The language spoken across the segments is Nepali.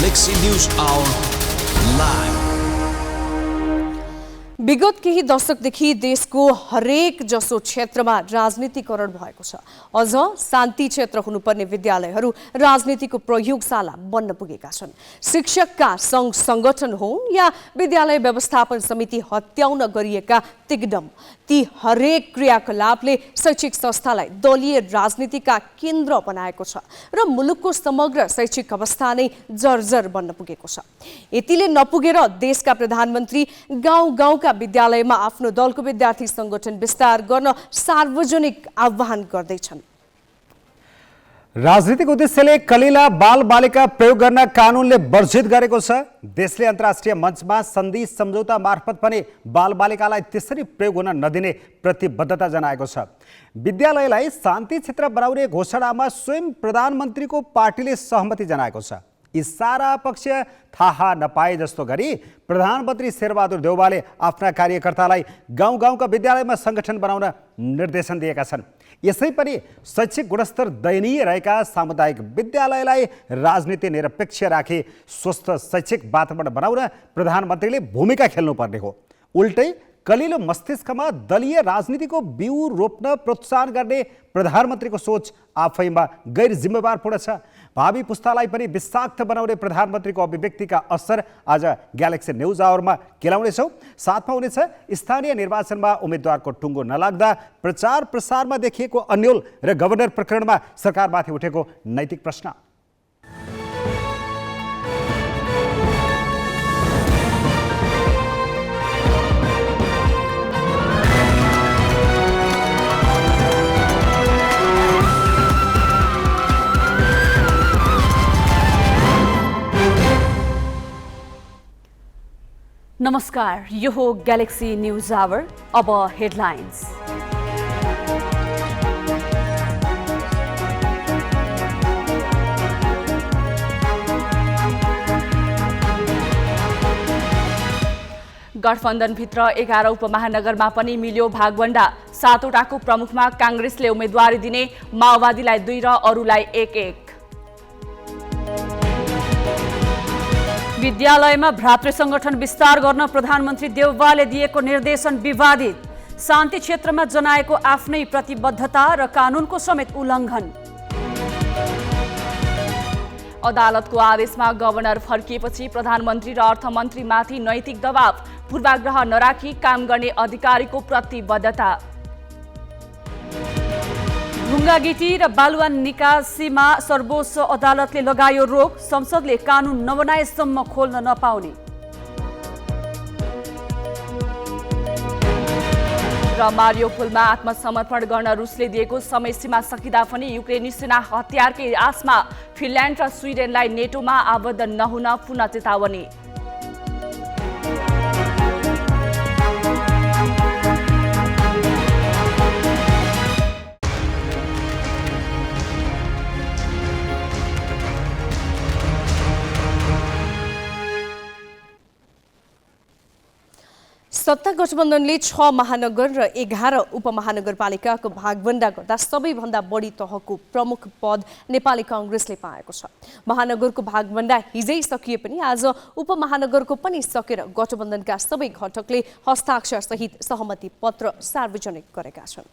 Galaxy News Hour live. विगत केही दशकदेखि देशको हरेक जसो क्षेत्रमा राजनीतिकरण भएको छ। अझ शान्ति क्षेत्र हुनुपर्ने विद्यालयहरू राजनीतिको प्रयोगशाला बन्न पुगेका छन्। शिक्षकका सङ्घ सङ्गठन हुन् या विद्यालय व्यवस्थापन समिति हत्याउन गरिएका तिग्दम, ती हरेक क्रियाकलापले शैक्षिक संस्थालाई दलीय राजनीतिका केन्द्र बनाएको छ र मुलुकको समग्र शैक्षिक अवस्था नै जर्जर बन्न पुगेको छ। यतिले नपुगेर देशका प्रधानमन्त्री गाउँ गाउँका विद्यालयमा आफ्नो दलको विद्यार्थी संगठन विस्तार गर्न सार्वजनिक आह्वान गर्दैछन्। राजनीतिक उद्देश्यले कलिला बालबालिका प्रयोग गर्न कानुनले वर्जित गरेको छ। देशले अन्तर्राष्ट्रिय मञ्चमा सन्धि सम्झौता मार्फत पनि बालबालिकालाई त्यसरी प्रयोग हुन नदिने प्रतिबद्धता जनाएको छ। विद्यालयलाई शान्ति क्षेत्र बनाउने घोषणामा स्वयं प्रधानमन्त्रीको पार्टीले सहमति जनाएको छ। यी सारा पक्ष थाहा नपाए जस्तो गरी प्रधानमन्त्री शेरबहादुर देउवाले आफ्ना कार्यकर्तालाई गाउँ गाउँका विद्यालयमा सङ्गठन बनाउन निर्देशन दिएका छन्। यसै पनि शैक्षिक गुणस्तर दयनीय रहेका सामुदायिक विद्यालयलाई राजनीति निरपेक्ष राखी स्वस्थ शैक्षिक वातावरण बनाउन प्रधानमन्त्रीले भूमिका खेल्नुपर्ने हो। उल्टै कलिलो मस्तिष्कमा दलीय राजनीतिको बिउ रोप्न प्रोत्साहन गर्ने प्रधानमन्त्रीको सोच आफैमा गैर जिम्मेवारपूर्ण छ। भावी पुस्तालाई पनि विषाक्त बनाउने प्रधानमन्त्रीको अभिव्यक्तिका असर आज ग्यालेक्सी न्युज आवरमा केलाउनेछौँ। साथमा हुनेछ स्थानीय निर्वाचनमा उम्मेद्वारको टुङ्गो नलाग्दा प्रचार प्रसारमा देखिएको अन्यल र गभर्नर प्रकरणमा सरकारमाथि उठेको नैतिक प्रश्न। नमस्कार, यो हो ग्यालेक्सी न्युज आवर। अब हेडलाइन्स। गठबन्धनभित्र 11 उपमहानगरमा पनि मिल्यो भागवण्डा। 7 वटाको प्रमुखमा काङ्ग्रेसले उम्मेदवारी दिने, माओवादीलाई 2 र अरूलाई 1-1। विद्यालयमा भ्रातृ संगठन विस्तार गर्न प्रधानमन्त्री देउवाले दिएको निर्देशन विवादित। शान्ति क्षेत्रमा जनाएको आफ्नै प्रतिबद्धता र कानुनको समेत उल्लङ्घन। अदालतको आदेशमा गभर्नर फर्किएपछि प्रधानमन्त्री र अर्थमन्त्रीमाथि नैतिक दबाव, पूर्वाग्रह नराखी काम गर्ने अधिकारीको प्रतिबद्धता। ढुङ्गागिटी र बालुवा निकासीमा सर्वोच्च अदालतले लगायो रोक, संसदले कानुन नबनाएसम्म खोल्न नपाउने। र मारियोपोलमा आत्मसमर्पण गर्न रुसले दिएको समय सीमा सकिँदा पनि युक्रेनी सेना हतियारकै आशमा फिनल्यान्ड र स्विडेनलाई नेटोमा आबद्ध नहुन पुनः चेतावनी। सत्ता गठबन्धनले 6 महानगर र 11 उपमहानगरपालिकाको भागवण्डा गर्दा सबैभन्दा बढी तहको प्रमुख पद नेपाली काङ्ग्रेसले पाएको छ। महानगरको भागवण्डा हिजै सकिए पनि आज उपमहानगरको पनि सकेर गठबन्धनका सबै घटकले हस्ताक्षर सहित सहमति पत्र सार्वजनिक गरेका छन्।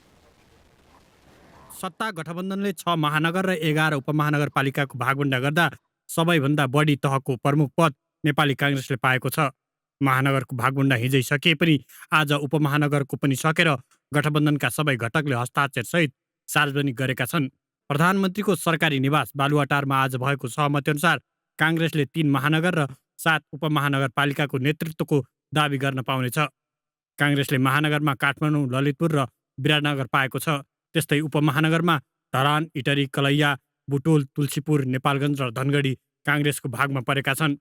सत्ता गठबन्धनले 6 महानगर र 11 उपमहानगरपालिकाको भागवण्डा गर्दा सबैभन्दा बढी तहको प्रमुख पद नेपाली काङ्ग्रेसले पाएको छ। महानगरको भागवण्डा हिजै सकिए पनि आज उपमहानगरको पनि सकेर गठबन्धनका सबै घटकले हस्ताक्षर सहित सार्वजनिक गरेका छन्। प्रधानमन्त्रीको सरकारी निवास बालुवाटारमा आज भएको सहमति अनुसार काङ्ग्रेसले 3 महानगर र 7 उपमहानगरपालिकाको नेतृत्वको दावी गर्न पाउनेछ। काङ्ग्रेसले महानगरमा काठमाडौँ, ललितपुर र विराटनगर पाएको छ। त्यस्तै उपमहानगरमा धरान, इटरी, कलैया, बुटोल, तुलसीपुर, नेपालगञ्ज र धनगढी काङ्ग्रेसको भागमा परेका छन्।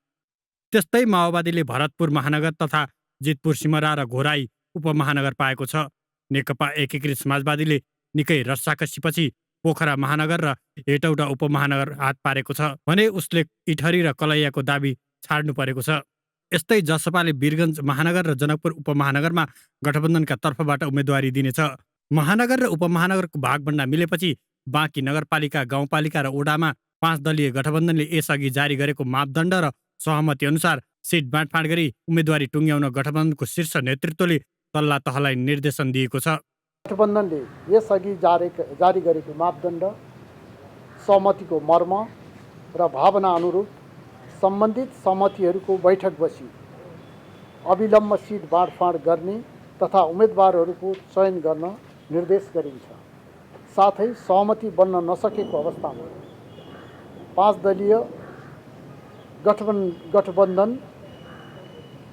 त्यस्तै माओवादीले भरतपुर महानगर तथा जितपुर, सिमरा र घोराई उपमहानगर पाएको छ। नेकपा एकीकृत समाजवादीले निकै रस्साकसीपछि पोखरा महानगर र हेटौडा उपमहानगर हात पारेको छ भने उसले इटहरी र कलैयाको दाबी छाड्नु परेको छ। यस्तै जसपाले वीरगञ्ज महानगर र जनकपुर उपमहानगरमा गठबन्धनका तर्फबाट उम्मेदवारी दिनेछ। महानगर र उपमहानगरको भागभण्डा मिलेपछि बाँकी नगरपालिका, गाउँपालिका र ओडामा 5 दलीय गठबन्धनले यसअघि जारी गरेको मापदण्ड र सहमति अनुसार सिट बाँडफाँड गरी उम्मेदवारी टुङ्ग्याउन गठबन्धनको शीर्ष नेतृत्वले तल्ला तहलाई निर्देशन दिएको छ। गठबन्धनले यसअघि जारी गरेको मापदण्ड, सहमतिको मर्म र भावना अनुरूप सम्बन्धित सहमतिहरूको बैठक बसी अविलम्ब सिट बाँडफाँड गर्ने तथा उम्मेदवारहरूको चयन गर्न निर्देश गरिन्छ। साथै सहमति बन्न नसकेको अवस्थामा 5 दलीय गठबन्धन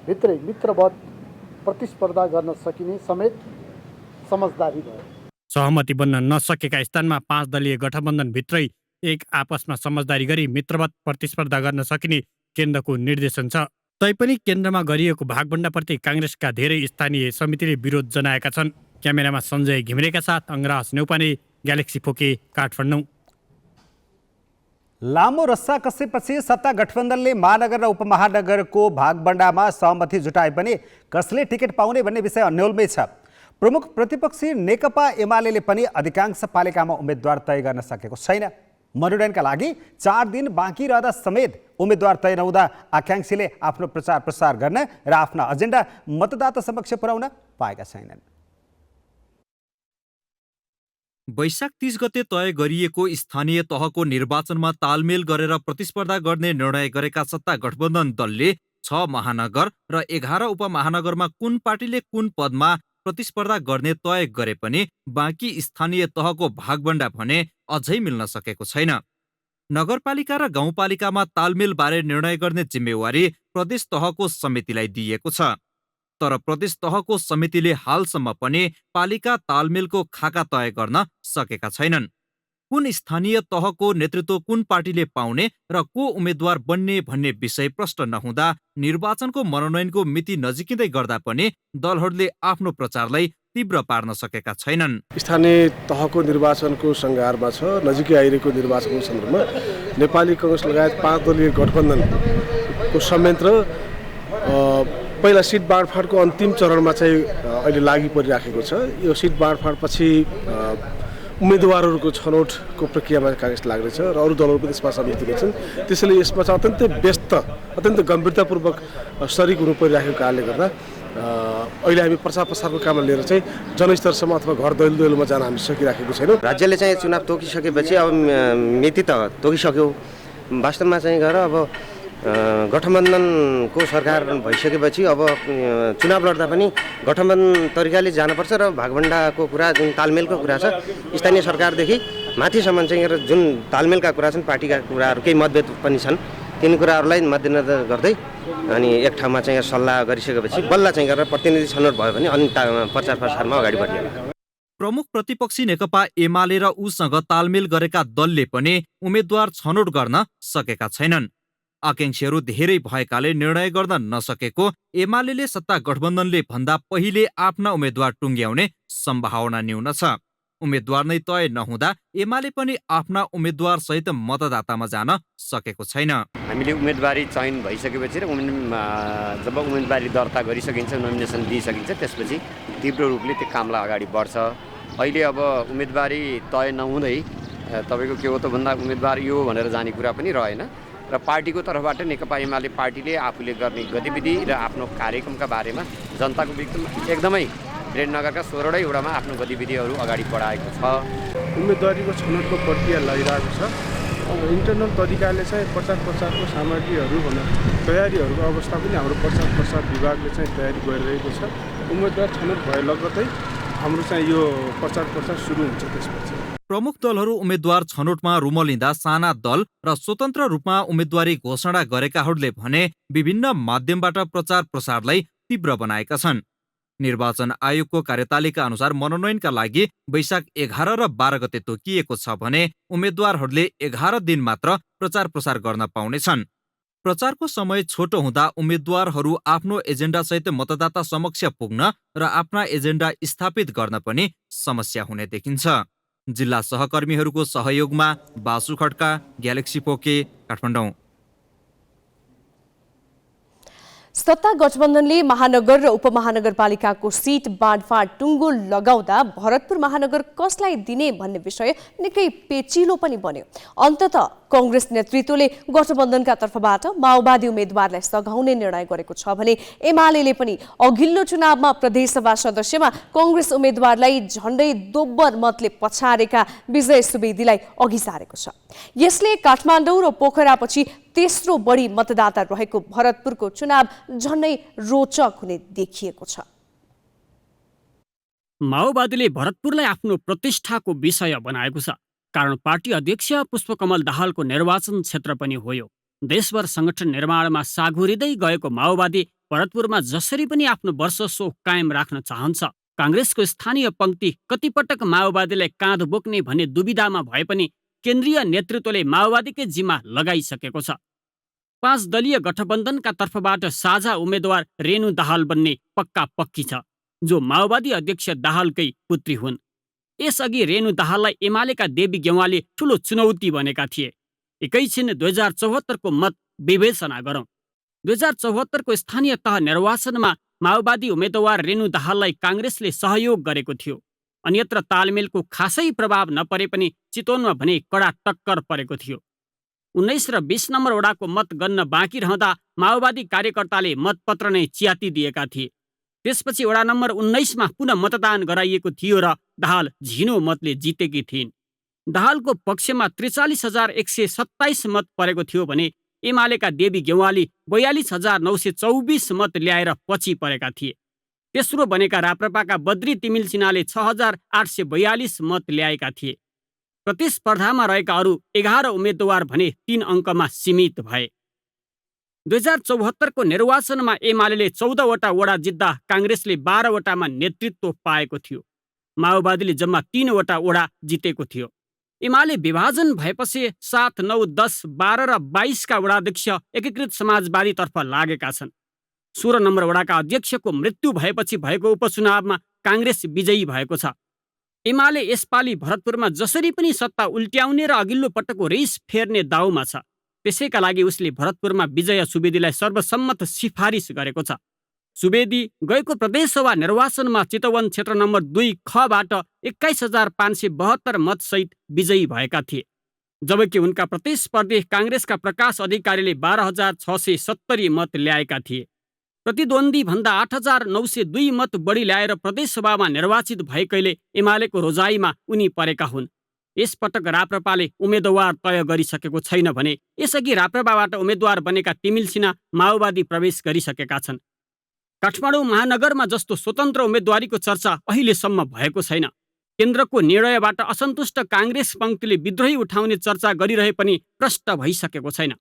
भित्रै मित्रवत प्रतिस्पर्धा गर्न सकिने समेत समझदारी भयो। सहमति बन्न नसकेका स्थानमा 5 दलीय गठबन्धन भित्रै एक आपसमा समझदारी गरी मित्रवत प्रतिस्पर्धा गर्न सकिने केन्द्रको निर्देशन छ। तैपनि केन्द्रमा गरिएको भागबण्डाप्रति काङ्ग्रेसका धेरै स्थानीय समितिले विरोध जनाएका छन्। क्यामेरामा सञ्जय घिमिरेका साथ अङ्गराज नेउपाने, ग्यालेक्सी फोके, काठमाडौँ। लामो रस्सा कसेपछि सत्ता गठबन्धनले महानगर र उपमहानगरको भागबण्डामा सहमति जुटाए पनि कसले टिकट पाउने भन्ने विषय अन्यलमै छ। प्रमुख प्रतिपक्षी नेकपा एमाले पनि अधिकांश पालिकामा उम्मेद्वार तय गर्न सकेको छैन। मनोनयनका लागि 4 दिन बाँकी रहँदा समेत उम्मेद्वार तय नहुँदा आकांक्षीले आफ्नो प्रचार प्रसार गर्न र आफ्ना एजेन्डा मतदाता समक्ष पुर्याउन पाएका छैनन्। वैशाख 30 गते तय गरिएको स्थानीय तहको निर्वाचनमा तालमेल गरेर प्रतिस्पर्धा गर्ने निर्णय गरेका सत्ता गठबन्धन दलले 6 महानगर र 11 उपमहानगरमा कुन पार्टीले कुन पदमा प्रतिस्पर्धा गर्ने तय गरे पनि बाँकी स्थानीय तहको भागबण्डा भने अझै मिल्न सकेको छैन। नगरपालिका र गाउँपालिकामा तालमेलबारे निर्णय गर्ने जिम्मेवारी प्रदेश तहको समितिलाई दिइएको छ। तर प्रदेश तहको समितिले हालसम्म पनि पालिका तालमेलको खाका तय गर्न सकेका छैनन्। कुन स्थानीय तहको नेतृत्व कुन पार्टीले पाउने र को उम्मेद्वार बन्ने भन्ने विषय प्रष्ट नहुँदा निर्वाचनको मनोनयनको मिति नजिकिँदै गर्दा पनि दलहरूले आफ्नो प्रचारलाई तीव्र पार्न सकेका छैनन्। स्थानीय तहको निर्वाचनको सङ्घारमा छ। नजिकै आइरहेको निर्वाचनको सन्दर्भमा नेपाली कांग्रेस लगायत 5 दलीय गठबन्धनको संयन्त्र पहिला सिट बाँडफाँडको अन्तिम चरणमा चाहिँ अहिले लागि परिराखेको छ। यो सिट बाँडफाँडपछि उम्मेदवारहरूको छनौटको प्रक्रियामा कांग्रेस लाग्नेछ र अरू दलहरू पनि यसमा सम्मिलित छन्। त्यसैले यसमा चाहिँ अत्यन्तै व्यस्त, अत्यन्त गम्भीरतापूर्वक सरिक हुनु परिराखेको कारणले गर्दा अहिले हामी प्रचार प्रसारको काममा लिएर चाहिँ जनस्तरसम्म अथवा घर दैलो दैलोमा जान हामी सकिराखेको छैनौँ। राज्यले चाहिँ चुनाव तोकिसकेपछि अब मिति त तोकिसक्यो, वास्तवमा चाहिँ गएर अब गठबन्धनको सरकार भइसकेपछि अब चुनाव लड्दा पनि गठबन्धन तरिकाले जानुपर्छ र भागबण्डाको कुरा जुन तालमेलको कुरा छ स्थानीय सरकारदेखि माथिसम्म चाहिँ जुन तालमेलका कुरा छन्, पार्टीका कुराहरू केही मतभेद पनि छन्, तीन कुराहरूलाई मध्यनजर गर्दै अनि एक ठाउँमा चाहिँ सल्लाह गरिसकेपछि बल्ल चाहिँ गरेर प्रतिनिधि छनौट भयो भने अनि प्रचार प्रसारमा अगाडि बढिएला। प्रमुख प्रतिपक्षी नेकपा एमाले र उसँग तालमेल गरेका दलले पनि उम्मेद्वार छनौट गर्न सकेका छैनन्। आकांक्षीहरू धेरै भएकाले निर्णय गर्न नसकेको एमाले सत्ता गठबन्धनले भन्दा पहिले आफ्ना उम्मेद्वार टुङ्ग्याउने सम्भावना न्यून छ। उम्मेद्वार नै तय नहुँदा एमाले पनि आफ्ना उम्मेद्वार सहित मतदातामा जान सकेको छैन। हामीले उम्मेदवारी चयन भइसकेपछि र जब उम्मेदवारी दर्ता गरिसकिन्छ, नोमिनेसन दिइसकिन्छ, त्यसपछि तीव्र रूपले त्यो कामलाई अगाडि बढ्छ। अहिले अब उम्मेदवारी तय नहुँदै तपाईँको के हो त भन्दा उम्मेदवार यो भनेर जाने कुरा पनि रहेन र पार्टीको तर्फबाट नेकपा एमाले पार्टीले आफूले गर्ने गतिविधि र आफ्नो कार्यक्रमका बारेमा जनताको एकदमै विराटनगरका 16वटै वडामा आफ्नो गतिविधिहरू अगाडि बढाएको छ। उम्मेदवारीको छनौटको प्रक्रिया लगिरहेको छ। अब इन्टरनल तरिकाले चाहिँ प्रचारको सामग्रीहरू भन्दा तयारीहरूको अवस्था पनि हाम्रो प्रचार विभागले चाहिँ तयारी गरिरहेको छ। उम्मेदवार छनौट भए लगत्तै हाम्रो चाहिँ यो प्रचार सुरु हुन्छ। त्यसपछि प्रमुख दलहरू उम्मेद्वार छनौटमा रुमलिँदा साना दल र स्वतन्त्र रूपमा उम्मेदवारी घोषणा गरेकाहरूले भने विभिन्न माध्यमबाट प्रचार प्रसारलाई तीव्र बनाएका छन्। निर्वाचन आयोगको कार्यतालिका अनुसार मनोनयनका लागि वैशाख 11 र 12 गते तोकिएको छ भने उम्मेद्वारहरूले 11 दिन मात्र प्रचार प्रसार गर्न पाउनेछन्। प्रचारको समय छोटो हुँदा उम्मेद्वारहरू आफ्नो एजेन्डासहित मतदाता समक्ष पुग्न र आफ्ना एजेन्डा स्थापित गर्न पनि समस्या हुने देखिन्छ। जिल्ला सहकर्मीहरूको सहयोगमा बासु खड्का, ग्यालेक्सी पोके, काठमाडौँ। सत्ता गठबन्धनले महानगर र उपमहानगरपालिकाको सिट बाँडफाँड टुङ्गो लगाउँदा भरतपुर महानगर कसलाई दिने भन्ने विषय निकै पेचिलो पनि बन्यो। अन्ततः कांग्रेस नेतृत्वले गठबन्धनका तर्फबाट माओवादी उम्मेद्वारलाई सघाउने निर्णय गरेको छ भने एमाले पनि अघिल्लो चुनावमा प्रदेशसभा सदस्यमा कांग्रेस उम्मेद्वारलाई झण्डै दोब्बर मतले पछारेका विजय सुवेदीलाई अघि सारेको छ। यसले काठमाडौँ र पोखरापछि तेस्रो बढी मतदाता रहेको भरतपुरको चुनाव झन्डै रोचक हुने देखिएको छ। माओवादीले भरतपुरलाई आफ्नो प्रतिष्ठाको विषय बनाएको छ, कारण पार्टी अध्यक्ष पुष्पकमल दाहालको निर्वाचन क्षेत्र पनि हो यो। देशभर संगठन निर्माणमा सागुरिँदै गएको माओवादी भरतपुरमा जसरी पनि आफ्नो वर्चस्व कायम राख्न चाहन्छ। कांग्रेसको स्थानीय पंक्ति कतिपटक माओवादीलाई काँध बोक्ने भन्ने दुविधामा भए पनि केन्द्रीय नेतृत्वले माओवादीकै जिम्मा लगाइसकेको छ। 5 दलीय गठबन्धनका तर्फबाट साझा उम्मेद्वार रेणु दाहाल बन्ने पक्का पक्की छ, जो माओवादी अध्यक्ष दाहालकै पुत्री हुन्। यसअघि रेणु दाहाललाई एमालेका देवी गेवाली ठूलो चुनौती बनेका थिए। एकैछिन 2074 को मत विवेचना गरौं। 2074 को स्थानीय तह निर्वाचनमा माओवादी उम्मेद्वार रेणु दाहाललाई कांग्रेसले सहयोग गरेको थियो। अन्यत्र तालमेलको खासै प्रभाव नपरे पनि चितवनमा भने कडा टक्कर परेको थियो। 19 र 20 नम्बर वडाको मत गन्न बाँकी रहँदा माओवादी कार्यकर्ताले मतपत्र नै च्याति दिएका थिए। त्यसपछि वडा नम्बर 19 मा पुनः मतदान गराइएको थियो र दाहाल झिनो मतले जितेकी थिइन्। दाहालको पक्षमा 43,127 मत परेको थियो भने एमालेका देवी गेवाली 42,924 मत ल्याएर पछि परेका थिए। तेस्रो बनेका राप्रपाका बद्री तिमिल सिन्हाले 6,842 मत ल्याएका थिए। प्रतिस्पर्धामा रहेका अरू 11 उम्मेद्वार भने 3 अङ्कमा सीमित भए। 2074 को निर्वाचनमा एमाले 14 वटा वडा जित्दा कांग्रेसले 12 वटामा नेतृत्व पाएको थियो। माओवादीले जम्मा 3 वटा वडा जितेको थियो। एमाले विभाजन भएपछि 7, 9, 10, 12 र 22 का वडाध्यक्ष एकीकृत समाजवादीतर्फ लागेका छन्। 16 नम्बर वडाका अध्यक्षको मृत्यु भएपछि भएको उपचुनावमा कांग्रेस विजयी भएको छ। एमाले यसपालि भरतपुरमा जसरी पनि सत्ता उल्ट्याउने र अघिल्लो पटकको रेस फेर्ने दाउमा छ। त्यसैका लागि उसले भरतपुरमा विजय सुवेदीलाई सर्वसम्मत सिफारिस गरेको छ। सुवेदी गएको प्रदेशसभा निर्वाचनमा चितवन क्षेत्र नम्बर 2 खबाट 21,572 मतसहित विजयी भएका थिए, जबकि उनका प्रतिस्पर्धी कांग्रेसका प्रकाश अधिकारीले 12,670 मत ल्याएका थिए। प्रतिद्वन्दी भन्दा 8,902 मत बढी ल्याएर प्रदेशसभामा निर्वाचित भएकैले एमालेको रोजाइमा उनी परेका हुन्। यसपटक राप्रपाले उम्मेद्वार तय गरिसकेको छैन भने यसअघि राप्रपाबाट उम्मेद्वार बनेका तिमिल सिन्हा माओवादी प्रवेश गरिसकेका छन्। काठमाडौँ महानगरमा जस्तो स्वतन्त्र उम्मेद्वारीको चर्चा अहिलेसम्म भएको छैन। केन्द्रको निर्णयबाट असन्तुष्ट कांग्रेस पंक्तिले विद्रोही उठाउने चर्चा गरिरहे पनि प्रष्ट भइसकेको छैन।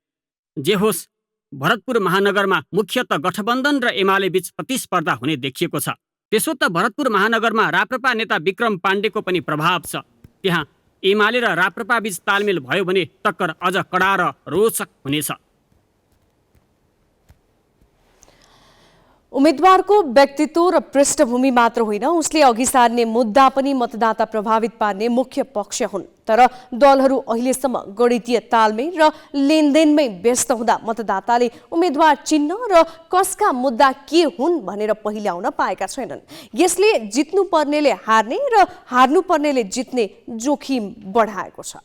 जे होस्, भरतपुर महानगरमा मुख्यतः गठबन्धन र एमाले बीच प्रतिस्पर्धा हुने देखिएको छ। त्यसो त भरतपुर महानगरमा राप्रपा नेता विक्रम पाण्डेको पनि प्रभाव छ। त्यहाँ एमाले र राप्रपा बीच तालमेल भयो भने टक्कर अझ कडा र रोचक हुनेछ। उम्मेद्वारको व्यक्तित्व र पृष्ठभूमि मात्र होइन, उसले अघि सार्ने मुद्दा पनि मतदाता प्रभावित पार्ने मुख्य पक्ष हुन्। तर दलहरू अहिलेसम्म गणितीय तालमेल र लेनदेनमै व्यस्त हुँदा मतदाताले उम्मेद्वार चिन्ह र कसका मुद्दा के हुन् भनेर पहिल्याउन पाएका छैनन्। यसले जित्नुपर्नेले हार्ने र हार्नुपर्नेले जित्ने जोखिम बढाएको छ।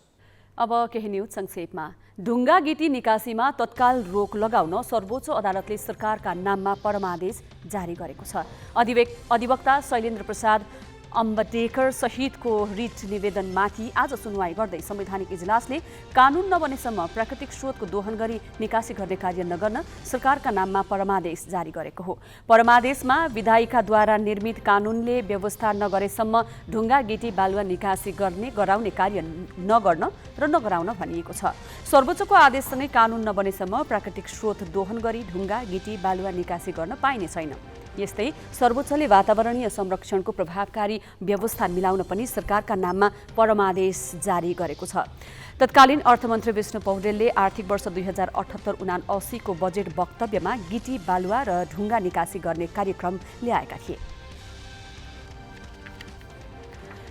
अब केही न्यूज संक्षेपमा। ढुङ्गा गिटी निकासीमा तत्काल रोक लगाउन सर्वोच्च अदालतले सरकारका नाममा परमादेश जारी गरेको छ। अधिवक्ता शैलेन्द्र प्रसाद अम्बटेकर सहितको रिट निवेदनमाथि आज सुनवाई गर्दै संवैधानिक इजलासले कानुन नबनेसम्म प्राकृतिक स्रोतको दोहन गरी निकासी गर्ने कार्य नगर्न सरकारका नाममा परमादेश जारी गरेको हो। परमादेशमा विधायिकाद्वारा निर्मित कानुनले व्यवस्था नगरेसम्म ढुङ्गा गिटी बालुवा निकासी गराउने कार्य नगर्न र नगराउन भनिएको छ। सर्वोच्चको आदेशसँगै कानुन नबनेसम्म प्राकृतिक स्रोत दोहन गरी ढुङ्गा गिटी बालुवा निकासी गर्न पाइने छैन। यस्तै सर्वोच्चले वातावरणीय संरक्षणको प्रभावकारी व्यवस्था मिलाउन पनि सरकारका नाममा परमादेश जारी गरेको छ। तत्कालीन अर्थमन्त्री विष्णु पौडेलले आर्थिक वर्ष 2078-79 को बजेट वक्तव्यमा गिटी बालुवा र ढुङ्गा निकासी गर्ने कार्यक्रम ल्याएका थिए।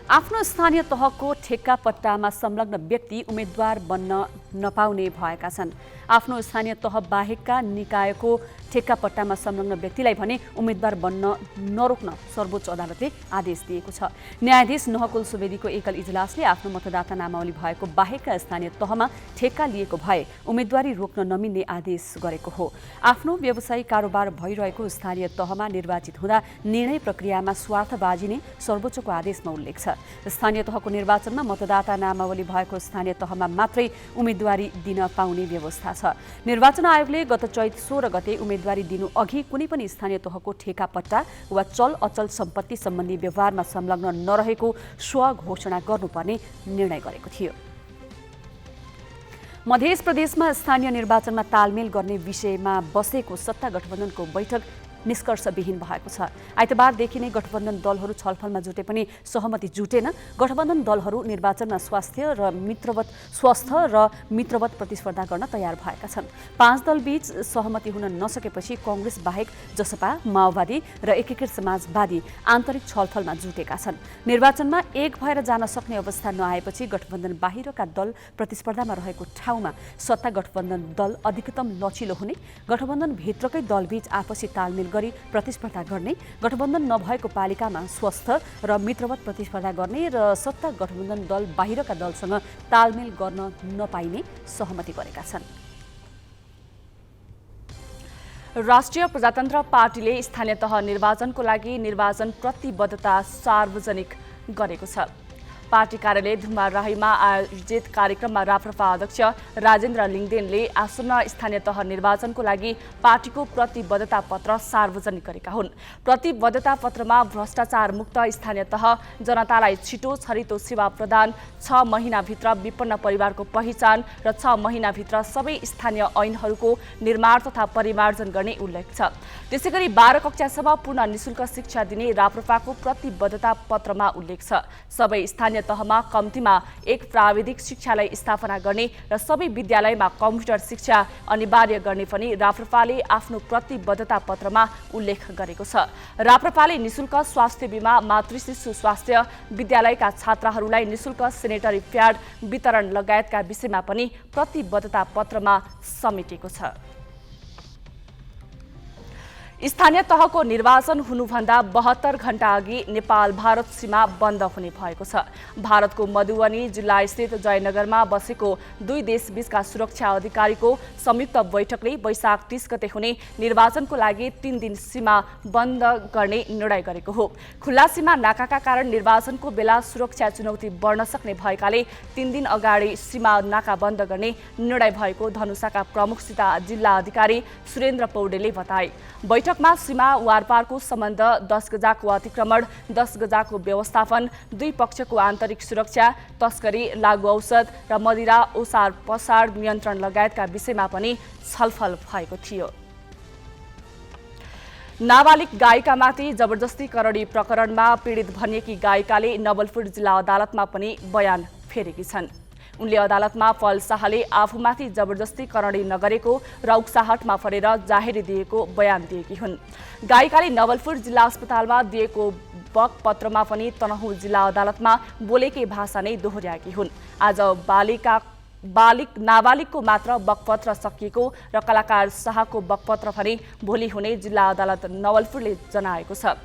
आफ्नो स्थानीय तहको ठेक्का पट्टामा संलग्न व्यक्ति उम्मेद्वार बन्न नपाउने भएका छन्। आफ्नो स्थानीय तह बाहेकका निकायको ठेक्कापट्टामा संलग्न व्यक्तिलाई भने उम्मेद्वार बन्न नरोक्न सर्वोच्च अदालतले आदेश दिएको छ। न्यायाधीश नहकुल सुवेदीको एकल इजलासले आफ्नो मतदाता नामावली भएको बाहेकका स्थानीय तहमा ठेक्का लिएको भए उम्मेदवारी रोक्न नमिल्ने आदेश गरेको हो। आफ्नो व्यवसायिक कारोबार भइरहेको स्थानीय तहमा निर्वाचित हुँदा निर्णय प्रक्रियामा स्वार्थबाजी नै सर्वोच्चको आदेशमा उल्लेख छ। स्थानीय तहको निर्वाचनमा मतदाता नामावली भएको स्थानीय तहमा मात्रै उम्मेदवारी दिन पाउने व्यवस्था छ। निर्वाचन आयोगले गत चैत 16 गते उम्मेदवारी दिनु अघि कुनै पनि स्थानीय तहको ठेकापट्टा वा चल अचल सम्पत्ति सम्बन्धी व्यवहारमा संलग्न नरहेको स्वघोषणा गर्नुपर्ने निर्णय गरेको थियो। मध्य प्रदेशमा स्थानीय निर्वाचनमा तालमेल गर्ने विषयमा बसेको सत्ता गठबन्धनको बैठक निष्कर्षविहीन भएको छ। आइतबारदेखि नै गठबन्धन दलहरू छलफलमा जुटे पनि सहमति जुटेन। गठबन्धन दलहरू निर्वाचनमा स्वस्थ र मित्रवत प्रतिस्पर्धा गर्न तयार भएका छन्। 5 दलबीच सहमति हुन नसकेपछि कांग्रेस बाहेक जसपा, माओवादी र एकीकृत समाजवादी आन्तरिक छलफलमा जुटेका छन्। निर्वाचनमा एक भएर जान सक्ने अवस्था नआएपछि गठबन्धन बाहिरका दल प्रतिस्पर्धामा रहेको ठाउँमा सत्ता गठबन्धन दल अधिकतम लचिलो हुने, गठबन्धन भित्रकै दलबीच आपसी तालमेल गरी प्रतिस्पर्धा गर्ने, गठबन्धन नभएको पालिकामा स्वस्थ र मित्रवत प्रतिस्पर्धा गर्ने र सत्ता गठबन्धन दल बाहिरका दलसँग तालमेल गर्न नपाइने सहमति गरेका छन्। राष्ट्रिय प्रजातन्त्र पार्टीले स्थानीय तह निर्वाचनको लागि निर्वाचन प्रतिबद्धता सार्वजनिक गरेको छ। पार्टी कार्यालय धुमाराहीमा आयोजित कार्यक्रममा राप्रपा अध्यक्ष राजेन्द्र लिङदेनले आसन्न स्थानीय तह निर्वाचनको लागि पार्टीको प्रतिबद्धता पत्र सार्वजनिक गरेका हुन्। प्रतिबद्धता पत्रमा भ्रष्टाचार मुक्त स्थानीय तह, जनतालाई छिटो छरितो सेवा प्रदान, 6 महिनाभित्र विपन्न परिवारको पहिचान र 6 महिनाभित्र सबै स्थानीय ऐनहरूको निर्माण तथा परिमार्जन गर्ने उल्लेख छ। त्यसैगरी 12 कक्षासम्म पूर्ण निशुल्क शिक्षा दिने राप्रपाको प्रतिबद्धता पत्रमा उल्लेख छ। सबै स्थानीय तहमा कम्तीमा एक प्राविधिक शिक्षालय स्थापना गर्ने र सबै विद्यालयमा कम्प्युटर शिक्षा अनिवार्य गर्ने पनि राप्रपाले आफ्नो प्रतिबद्धता पत्रमा उल्लेख गरेको छ। राप्रपाले निशुल्क स्वास्थ्य बीमा, मातृशिशु स्वास्थ्य, विद्यालयका छात्राहरूलाई निशुल्क सेनेटरी प्याड वितरण लगायतका विषयमा पनि प्रतिबद्धता पत्रमा समेटेको छ। स्थानीय तहको निर्वाचन हुनुभन्दा 72 घण्टा अघि नेपाल भारत सीमा बन्द हुने भएको छ। भारतको मधुबनी जिल्ला स्थित जयनगरमा बसेको 2 देशबीचका सुरक्षा अधिकारीको संयुक्त बैठकले वैशाख 30 गते हुने निर्वाचनको लागि 3 दिन सीमा बन्द गर्ने निर्णय गरेको हो। खुल्ला सीमा नाकाका कारण निर्वाचनको बेला सुरक्षा चुनौती बढ्न सक्ने भएकाले 3 दिन अगाडि सीमा नाका बन्द गर्ने निर्णय भएको धनुषाका प्रमुख जिल्ला अधिकारी सुरेन्द्र पौडेलले बताए। बैठकमा सीमा वारपारको सम्बन्ध, 10 गजाको अतिक्रमण, 10 गजाको व्यवस्थापन, दुई पक्षको आन्तरिक सुरक्षा, तस्करी, लागु औषध र मदिरा ओसार पसार नियन्त्रण लगायतका विषयमा पनि छलफल भएको थियो। नाबालिग गायिकामाथि जबरजस्ती करडी प्रकरणमा पीडित भनिएकी गायिकाले नवलपुर जिल्ला अदालतमा पनि बयान फेरेकी छन्। उनले अदालतमा फल शाहले आफूमाथि जबरजस्ती करडी नगरेको र उक्साहटमा परेर जाहेरी दिएको बयान दिएकी हुन्। गायिकाले नवलपुर जिल्ला अस्पतालमा दिएको बकपत्रमा पनि तनहुँ जिल्ला अदालतमा बोलेकै भाषा नै दोहोर्याएकी हुन्। आज नाबालिगको मात्र बकपत्र सकिएको र कलाकार शाहको बकपत्र पनि भोलि हुने जिल्ला अदालत नवलपुरले जनाएको छ।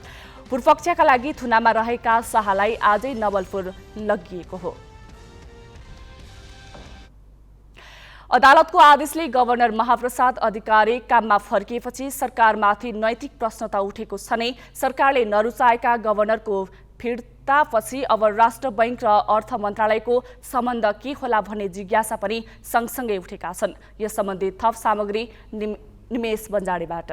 पूर्वपक्षका लागि थुनामा रहेका शाहलाई आजै नवलपुर लगिएको हो। अदालतको आदेशले गभर्नर महाप्रसाद अधिकारी काममा फर्किएपछि सरकारमाथि नैतिक प्रश्न त उठेको छ नै, सरकारले नरुचाएका गभर्नरको फिर्तापछि अब राष्ट्र बैंक र अर्थ मन्त्रालयको सम्बन्ध के होला भन्ने जिज्ञासा पनि सँगसँगै उठेका छन्। यस सम्बन्धी थप सामग्री निमेश बन्जाडेबाट।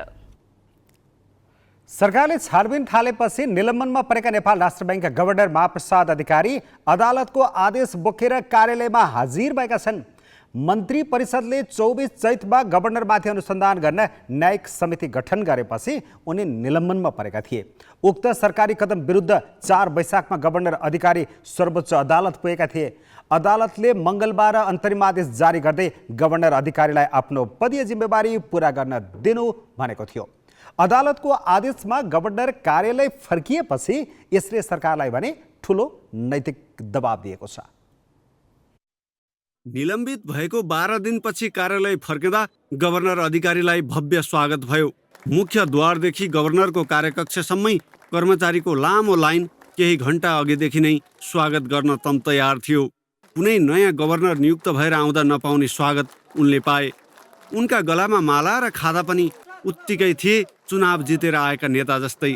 सरकारले छानबिन थालेपछि निलम्बनमा परेका नेपाल राष्ट्र बैंकका गभर्नर महाप्रसाद अधिकारी अदालतको आदेश बोकेर कार्यालयमा हाजिर भएका छन्। मन्त्री परिषदले 24 चैतमा गभर्नरमाथि अनुसन्धान गर्न न्यायिक समिति गठन गरेपछि उनी निलम्बनमा परेका थिए। उक्त सरकारी कदम विरुद्ध 4 वैशाखमा गभर्नर अधिकारी सर्वोच्च अदालत पुगेका थिए। अदालतले मङ्गलबार अन्तरिम आदेश जारी गर्दै गभर्नर अधिकारीलाई आफ्नो पदीय जिम्मेवारी पूरा गर्न दिनु भनेको थियो। अदालतको आदेशमा गभर्नर कार्यालय फर्किएपछि यसले सरकारलाई भने ठूलो नैतिक दबाब दिएको छ। निलम्बित भएको 12 दिनपछि कार्यालय फर्किँदा गभर्नर अधिकारीलाई भव्य स्वागत भयो। मुख्य द्वारदेखि गभर्नरको कार्यकक्षसम्मै कर्मचारीको लामो लाइन केही घण्टा अघिदेखि नै स्वागत गर्न तम तयार थियो। कुनै नयाँ गभर्नर नियुक्त भएर आउँदा नपाउने स्वागत उनले पाए। उनका गलामा माला र खादा पनि उत्तिकै थिए चुनाव जितेर आएका नेता जस्तै।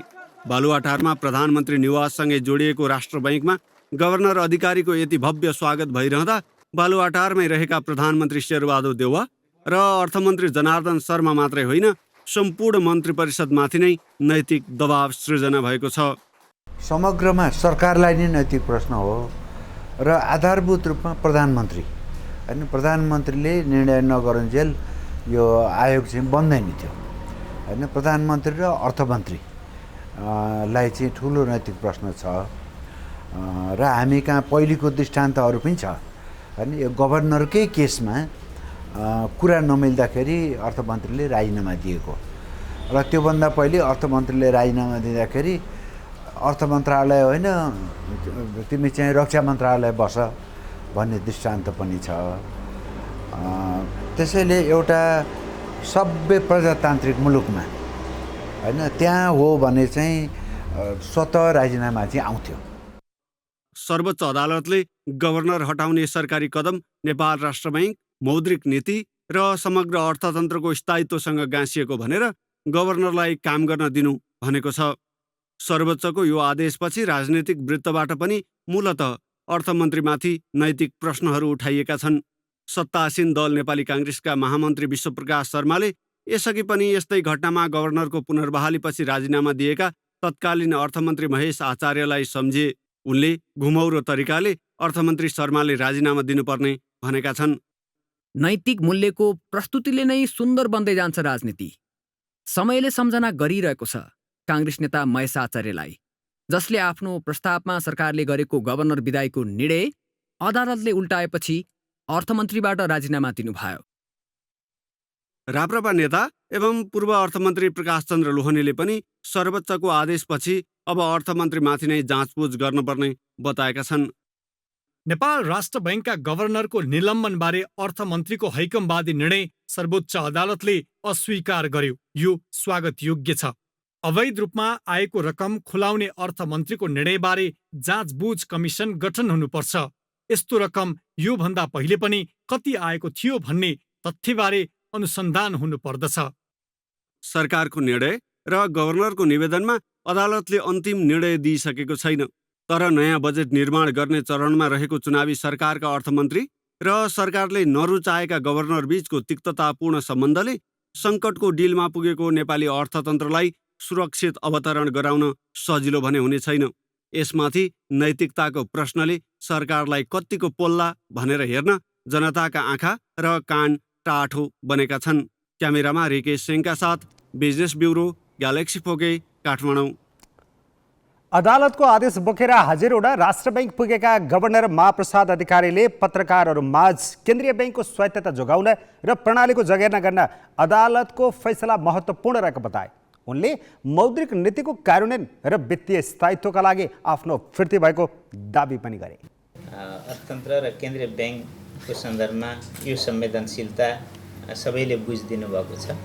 बालुवाटारमा प्रधानमन्त्री निवाससँगै जोडिएको राष्ट्र बैङ्कमा गभर्नर अधिकारीको यति भव्य स्वागत भइरहँदा बालुवाटारमै रहेका प्रधानमन्त्री शेरबहादुर देउवा र अर्थमन्त्री जनार्दन शर्मा मात्रै होइन, सम्पूर्ण मन्त्री परिषदमाथि नै नैतिक दबाव सृजना भएको छ। समग्रमा सरकारलाई नै नैतिक प्रश्न हो र आधारभूत रूपमा प्रधानमन्त्री होइन, प्रधानमन्त्रीले निर्णय नगरुन्जेल यो आयोग चाहिँ बन्दैन थियो होइन। प्रधानमन्त्री र अर्थमन्त्री लाई चाहिँ ठुलो नैतिक प्रश्न छ र हामी कहाँ पहिलेको दृष्टान्तहरू पनि छ होइन। यो गभर्नरकै केसमा कुरा नमिल्दाखेरि अर्थमन्त्रीले राजीनामा दिएको र त्योभन्दा पहिले अर्थमन्त्रीले राजीनामा दिँदाखेरि अर्थ मन्त्रालय होइन तिमी चाहिँ रक्षा मन्त्रालय बस भन्ने दृष्टान्त पनि छ। त्यसैले एउटा सभ्य प्रजातान्त्रिक मुलुकमा होइन त्यहाँ हो भने चाहिँ स्वतः राजीनामा चाहिँ आउँथ्यो। सर्वोच्च अदालतले गभर्नर हटाउने सरकारी कदम नेपाल राष्ट्र बैङ्क, मौद्रिक नीति र समग्र अर्थतन्त्रको स्थायित्वसँग गाँसिएको भनेर गभर्नरलाई काम गर्न दिनु भनेको छ। सर्वोच्चको यो आदेशपछि राजनीतिक वृत्तबाट पनि मूलतः अर्थमन्त्रीमाथि नैतिक प्रश्नहरू उठाइएका छन्। सत्तासीन दल नेपाली काङ्ग्रेसका महामन्त्री विश्वप्रकाश शर्माले यसअघि पनि यस्तै घटनामा गभर्नरको पुनर्बहालीपछि राजीनामा दिएका तत्कालीन अर्थमन्त्री महेश आचार्यलाई सम्झिए। उनले घुमौरो तरिकाले अर्थमन्त्री शर्माले राजीनामा दिनुपर्ने भनेका छन्। नैतिक मूल्यको प्रस्तुतिले नै सुन्दर बन्दै जान्छ राजनीति। समयले सम्झना गरिरहेको छ काङ्ग्रेस नेता महेश आचार्यलाई, जसले आफ्नो प्रस्तावमा सरकारले गरेको गभर्नर विदायको निर्णय अदालतले उल्टाएपछि अर्थमन्त्रीबाट राजीनामा दिनुभयो। राप्रपा नेता एवं पूर्व अर्थमन्त्री प्रकाश चन्द्र लोहनीले पनि सर्वोच्चको आदेशपछि अब अर्थमन्त्रीमाथि नै जाँचबुझ गर्नुपर्ने बताएका छन्। नेपाल राष्ट्र बैङ्कका गभर्नरको निलम्बनबारे अर्थमन्त्रीको हैकमवादी निर्णय सर्वोच्च अदालतले अस्वीकार गर्यो। यो स्वागत योग्य छ। अवैध रूपमा आएको रकम खुलाउने अर्थमन्त्रीको निर्णयबारे जाँचबुझ कमिसन गठन हुनुपर्छ। यस्तो रकम योभन्दा पहिले पनि कति आएको थियो भन्ने तथ्यबारे अनुसन्धान हुनुपर्दछ। सरकारको निर्णय र गभर्नरको निवेदनमा अदालतले अन्तिम निर्णय दिइसकेको छैन। तर नयाँ बजेट निर्माण गर्ने चरणमा रहेको चुनावी सरकारका अर्थमन्त्री र सरकारले नरुचाएका गभर्नर बीचको तिक्ततापूर्ण सम्बन्धले सङ्कटको डिलमा पुगेको नेपाली अर्थतन्त्रलाई सुरक्षित अवतरण गराउन सजिलो भने हुने छैन। यसमाथि नैतिकताको प्रश्नले सरकारलाई कत्तिको पोल्ला भनेर हेर्न जनताका आँखा र कान टाठो बनेका छन्। क्यामेरामा रिकेश सिंहका साथ बिजनेस ब्युरो, ग्यालेक्सी फोके, काठमाडौँ। अदालतको आदेश बोकेर हजारौँवटा राष्ट्र बैङ्क पुगेका गभर्नर महाप्रसाद अधिकारीले पत्रकारहरू माझ केन्द्रीय बैङ्कको स्वायत्तता जोगाउन र प्रणालीको जगेर्ना गर्न अदालतको फैसला महत्त्वपूर्ण रहेको बताए। उनले मौद्रिक नीतिको कार्यान्वयन र वित्तीय स्थायित्वका लागि आफ्नो फिर्ती भएको दाबी पनि गरे। अर्थतन्त्र र केन्द्रीय बैङ्कको सन्दर्भमा यो संवेदनशीलता सबैले बुझिदिनु भएको छ।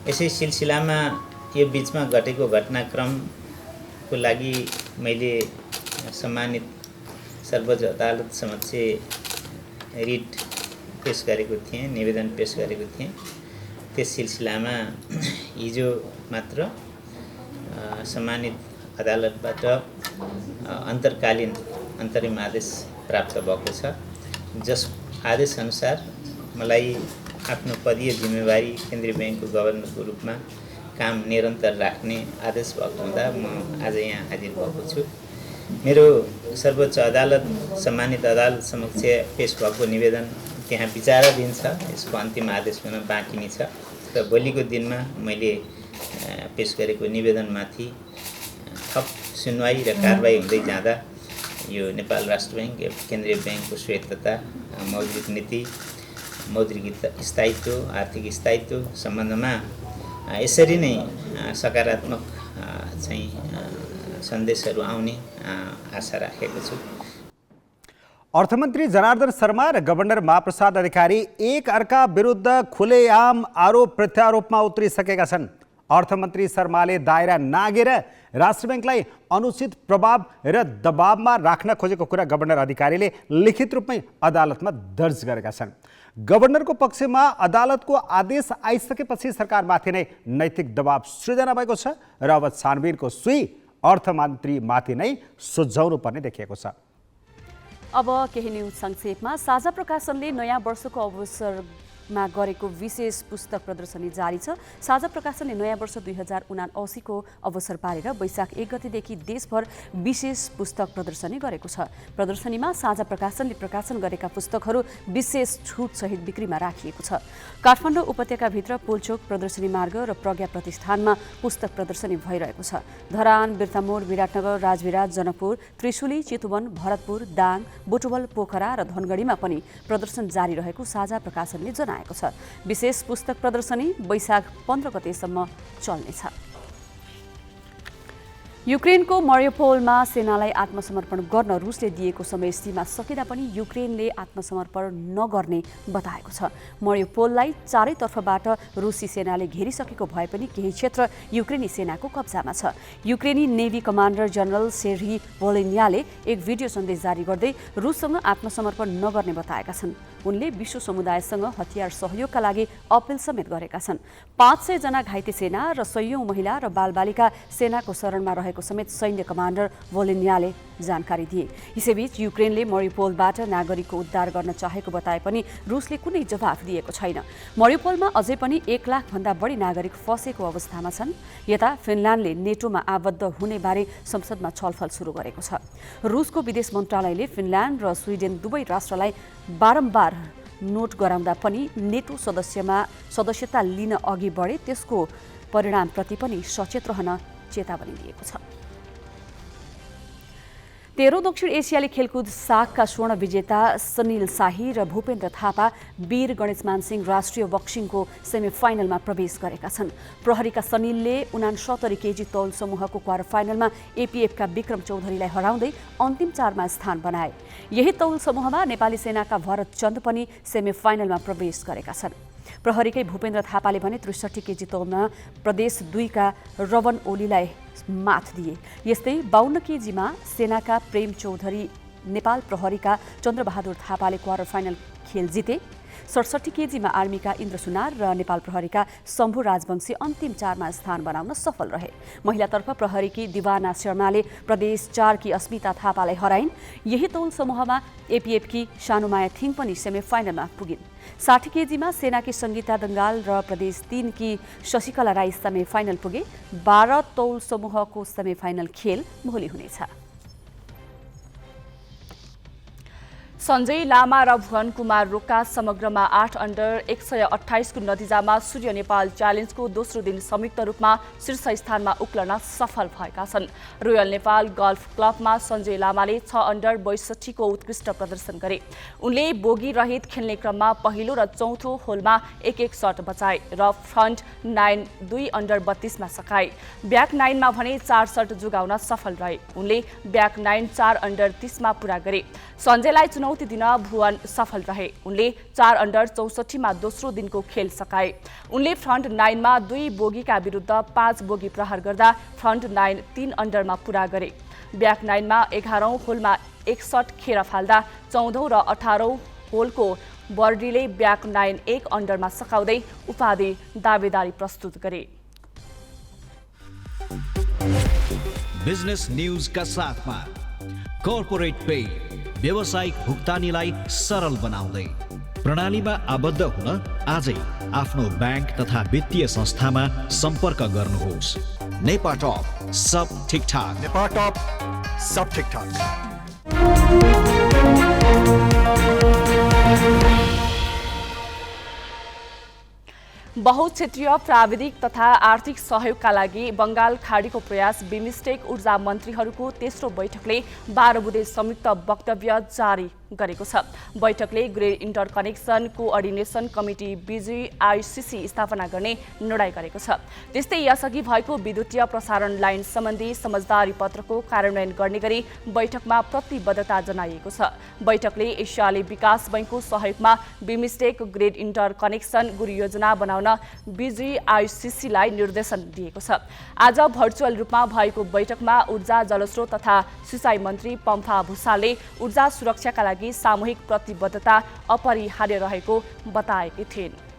यसै सिलसिलामा यो बिचमा घटेको घटनाक्रमको लागि मैले सम्मानित सर्वोच्च अदालत समक्ष रिट पेश गरेको थिएँ, निवेदन पेश गरेको थिएँ। त्यस सिलसिलामा हिजो मात्र सम्मानित अदालतबाट अन्तर्कालीन अन्तरिम आदेश प्राप्त भएको छ, जस आदेशअनुसार मलाई आफ्नो पदीय जिम्मेवारी केन्द्रीय बैङ्कको गभर्नरको रूपमा काम निरन्तर राख्ने आदेश भएको हुँदा म आज यहाँ हाजिर भएको छु। मेरो सर्वोच्च अदालत सम्मानित अदालत समक्ष पेश भएको निवेदन त्यहाँ विचाराधीन छ। यसको अन्तिम आदेश हुन बाँकी नै छ र भोलिको दिनमा मैले पेश गरेको निवेदनमाथि थप सुनवाई र कारबाही हुँदै जाँदा यो नेपाल राष्ट्र बैङ्क केन्द्रीय बैङ्कको स्वायत्तता, मौद्रिक नीति, मौद्रिक स्थायित्व, आर्थिक स्थायित्व सम्बन्धमा यसरी नै सकारात्मक चाहिँ सन्देशहरू आउने आशा राखेको छु। अर्थमन्त्री जनार्दन शर्मा र गभर्नर महाप्रसाद अधिकारी एक अर्का विरुद्ध खुलेआम आरोप प्रत्यारोपमा उत्रिसकेका छन्। अर्थमन्त्री शर्माले दायरा नागेर राष्ट्र ब्याङ्कलाई अनुचित प्रभाव र दबावमा राख्न खोजेको कुरा गभर्नर अधिकारीले लिखित रूपमै अदालतमा दर्ज गरेका छन्। गभर्नरको पक्षमा अदालतको आदेश आइसकेपछि सरकारमाथि नै नैतिक दबाव सृजना भएको छ र अब छानबिनको सुई अर्थमन्त्रीमाथि नै सुझाउनु पर्ने देखिएको छ। अब केही न्युज संक्षेपमा। साझा प्रकाशनले नयाँ वर्षको अवसरमा गरेको विशेष पुस्तक प्रदर्शनी जारी छ। साझा प्रकाशनले नयाँ वर्ष 2079 को अवसर पारेर वैशाख 1 गतेदेखि देशभर विशेष पुस्तक प्रदर्शनी गरेको छ। प्रदर्शनीमा साझा प्रकाशनले प्रकाशन गरेका पुस्तकहरू विशेष छुटसहित बिक्रीमा राखिएको छ। काठमाडौँ उपत्यकाभित्र पोलचोक प्रदर्शनी मार्ग र प्रज्ञा प्रतिष्ठानमा पुस्तक प्रदर्शनी भइरहेको छ। धरान, बिर्तामोड, विराटनगर, राजविराट, जनकपुर, त्रिशुली, चितवन, भरतपुर, दाङ, बुटवल, पोखरा र धनगढीमा पनि प्रदर्शन जारी रहेको साझा प्रकाशनले जनाएको छ। विशेष पुस्तक प्रदर्शनी वैशाख 15 गतेसम्म चल्नेछ। युक्रेनको मरियोपोलमा सेनालाई आत्मसमर्पण गर्न रुसले दिएको समय सीमा सकिँदा पनि युक्रेनले आत्मसमर्पण नगर्ने बताएको छ। मरियोपोललाई चारैतर्फबाट रुसी सेनाले घेरिसकेको भए पनि केही क्षेत्र युक्रेनी सेनाको कब्जामा छ। युक्रेनी नेभी कमान्डर जनरल सेर्ही भोलिन्याले एक भिडियो सन्देश जारी गर्दै रुससँग आत्मसमर्पण नगर्ने बताएका छन्। उनले विश्व समुदायसँग हतियार सहयोगका लागि अपिल समेत गरेका छन्। 500 जना घाइते सेना र सयौं महिला र बालबालिका सेनाको शरणमा रहेको समेत सैन्य कमान्डर भोलिन्याले जानकारी दिए। यसैबीच युक्रेनले मरियोपोलबाट नागरिकको उद्धार गर्न चाहेको बताए पनि रुसले कुनै जवाफ दिएको छैन। मरियोपोलमा अझै पनि 1 लाख भन्दा बढी नागरिक फँसेको अवस्थामा छन्। यता फिनल्यान्डले नेटोमा आबद्ध हुने बारे संसदमा छलफल सुरु गरेको छ। रुसको विदेश मन्त्रालयले फिनल्यान्ड र स्विडेन दुवै राष्ट्रलाई बारम्बार नोट गराउँदा पनि नेटो सदस्यता लिन अघि बढे त्यसको परिणामप्रति पनि सचेत रहन चेतावनी दिएको छ। 13औं दक्षिण एसियाली खेलकुद सागका स्वर्ण विजेता सनिल शाही र भूपेन्द्र थापा वीर गणेशमान सिंह राष्ट्रिय बक्सिङको सेमिफाइनलमा प्रवेश गरेका छन्। प्रहरीका सनिलले 69 केजी तौल समूहको क्वार्टर फाइनलमा एपीएफका विक्रम चौधरीलाई हराउँदै अन्तिम 4मा स्थान बनाए। यही तौल समूहमा नेपाली सेनाका भरत चन्द पनि सेमिफाइनलमा प्रवेश गरेका छन्। प्रहरीकै भूपेन्द्र थापाले भने 63 केजी तौलमा प्रदेश 2 का रवन ओलीलाई मात दिए। यस्तै 52 केजीमा सेनाका प्रेम चौधरी नेपाल प्रहरीका चन्द्रबहादुर थापाले क्वार्टर फाइनल खेल जिते। 67 केजीमा आर्मीका इन्द्र सुनार र नेपाल प्रहरीका शम्भु राजवंशी अन्तिम 4मा स्थान बनाउन सफल रहे। महिलातर्फ प्रहरीकी दिवाना शर्माले प्रदेश 4 की अस्मिता थापालाई हराइन्। यही तौल समूहमा एपीएफकी सानुमाया थिङ पनि सेमिफाइनलमा पुगिन्। 60 केजीमा सेनाकी सङ्गीता दङ्गाल र प्रदेश 3 की शशिकला राई सेमिफाइनल पुगे। 12 तौल समूहको सेमिफाइनल खेल भोलि हुनेछ। सञ्जय लामा र भुवन कुमार रोका समग्रमा 8 अन्डर 128 को नतिजामा सूर्य नेपाल च्यालेन्जको दोस्रो दिन संयुक्त रूपमा शीर्ष स्थानमा उक्लन सफल भएका छन्। रोयल नेपाल गल्फ क्लबमा सञ्जय लामाले 6 अन्डर 62 को उत्कृष्ट प्रदर्शन गरे। उनले बोगी रहित खेल्ने क्रममा पहिलो र चौथो होलमा 1-1 शट बचाए र फ्रन्ट 9 2 अन्डर 32 मा सकाए। ब्याक 9 मा भने 4 शट जुगाउन सफल रहे। उनले ब्याक 9 4 अन्डर 30 मा पूरा गरे। सञ्जयलाई चुनौती दिन भुवन सफल रहे। उनले 4 अन्डर 64 मा दोस्रो दिनको खेल सकाए। उनले फ्रन्ट 9 मा 2 बोगीका विरुद्ध 5 बोगी प्रहार गर्दा फ्रन्ट 9 3 अन्डरमा पूरा गरे। ब्याक 9 मा 11औं होलमा 1 शट खेर फाल्दा 14औं र 18औं होलको बर्डीले ब्याक 9 1 अन्डरमा सकाउँदै उपाधि दावेदारी प्रस्तुत गरे। बिजनेस न्यूज का साथमा कर्पोरेट पे व्यावसायिक भुक्तानीलाई सरल बनाउँदै प्रणालीमा आबद्ध हुन आजै आफ्नो ब्याङ्क तथा वित्तीय संस्थामा सम्पर्क गर्नुहोस्। नेपाटप सब ठिकठाक। नेपाटप सब ठिकठाक। बहुक्षेत्रीय प्राविधिक तथा आर्थिक सहयोगका लागि बंगाल खाडीको प्रयास बिमस्टेक ऊर्जा मन्त्रीहरूको तेस्रो बैठकले 12 बुँदे संयुक्त वक्तव्य जारी गरेको छ। बैठकले ग्रेड इन्टरकनेक्सन कोअर्डिनेसन कमिटी BGICC स्थापना गर्ने निर्णय गरेको छ। त्यस्तै यसअघि भएको विद्युतीय प्रसारण लाइन सम्बन्धी समझदारी पत्रको कार्यान्वयन गर्ने गरी बैठकमा प्रतिबद्धता जनाइएको छ। बैठकले एसियाली विकास बैंकको सहयोगमा बिमस्टेक ग्रेड इन्टरकनेक्सन गुरु योजना बनाउन BGICC लाई निर्देशन दिएको छ। आज भर्चुअल रूपमा भएको बैठकमा ऊर्जा जलस्रोत तथा सिँचाइ मन्त्री पम्फा भुसालले ऊर्जा सुरक्षाका लागि सामूहिक प्रतिबद्धता अपरिहार्य रहेको बताएकी थिइन्।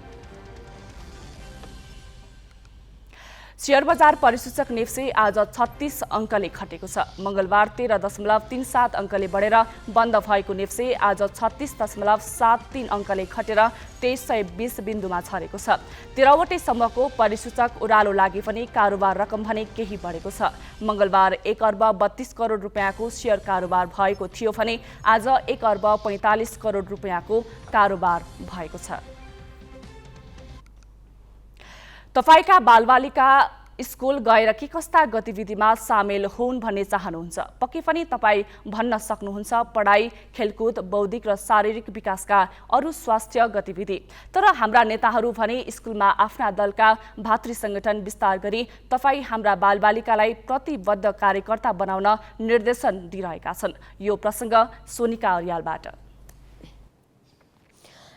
शेयर बजार परिसूचक नेप्से आज 36 अङ्कले घटेको छ। मंगलबार 13.37 अङ्कले बढेर बन्द भएको नेप्से आज 36.73 अङ्कले घटेर 2320 बिन्दुमा छरेको छ। 13 वटै सम्मको परिसूचक ओह्रालो लागि पनि कारोबार रकम भने केही बढेको छ। मंगलबार 1 अर्ब 32 करोड रुपियाँको शेयर कारोबार भएको थियो भने आज 1 अर्ब 45 करोड रुपियाँको कारोबार भएको छ। तपाईका बालबालिका स्कुल गएर के कस्ता गतिविधिमा सामेल हुन् भन्ने चाहनुहुन्छ? पक्कै पनि तपाईँ भन्न सक्नुहुन्छ पढाइ, खेलकुद, बौद्धिक र शारीरिक विकासका अरू स्वास्थ्य गतिविधि। तर हाम्रा नेताहरू भने स्कुलमा आफ्ना दलका भातृ संगठन विस्तार गरी तपाईँ हाम्रा बालबालिकालाई प्रतिबद्ध कार्यकर्ता बनाउन निर्देशन दिइरहेका छन्। यो प्रसङ्ग सोनिका अर्यालबाट।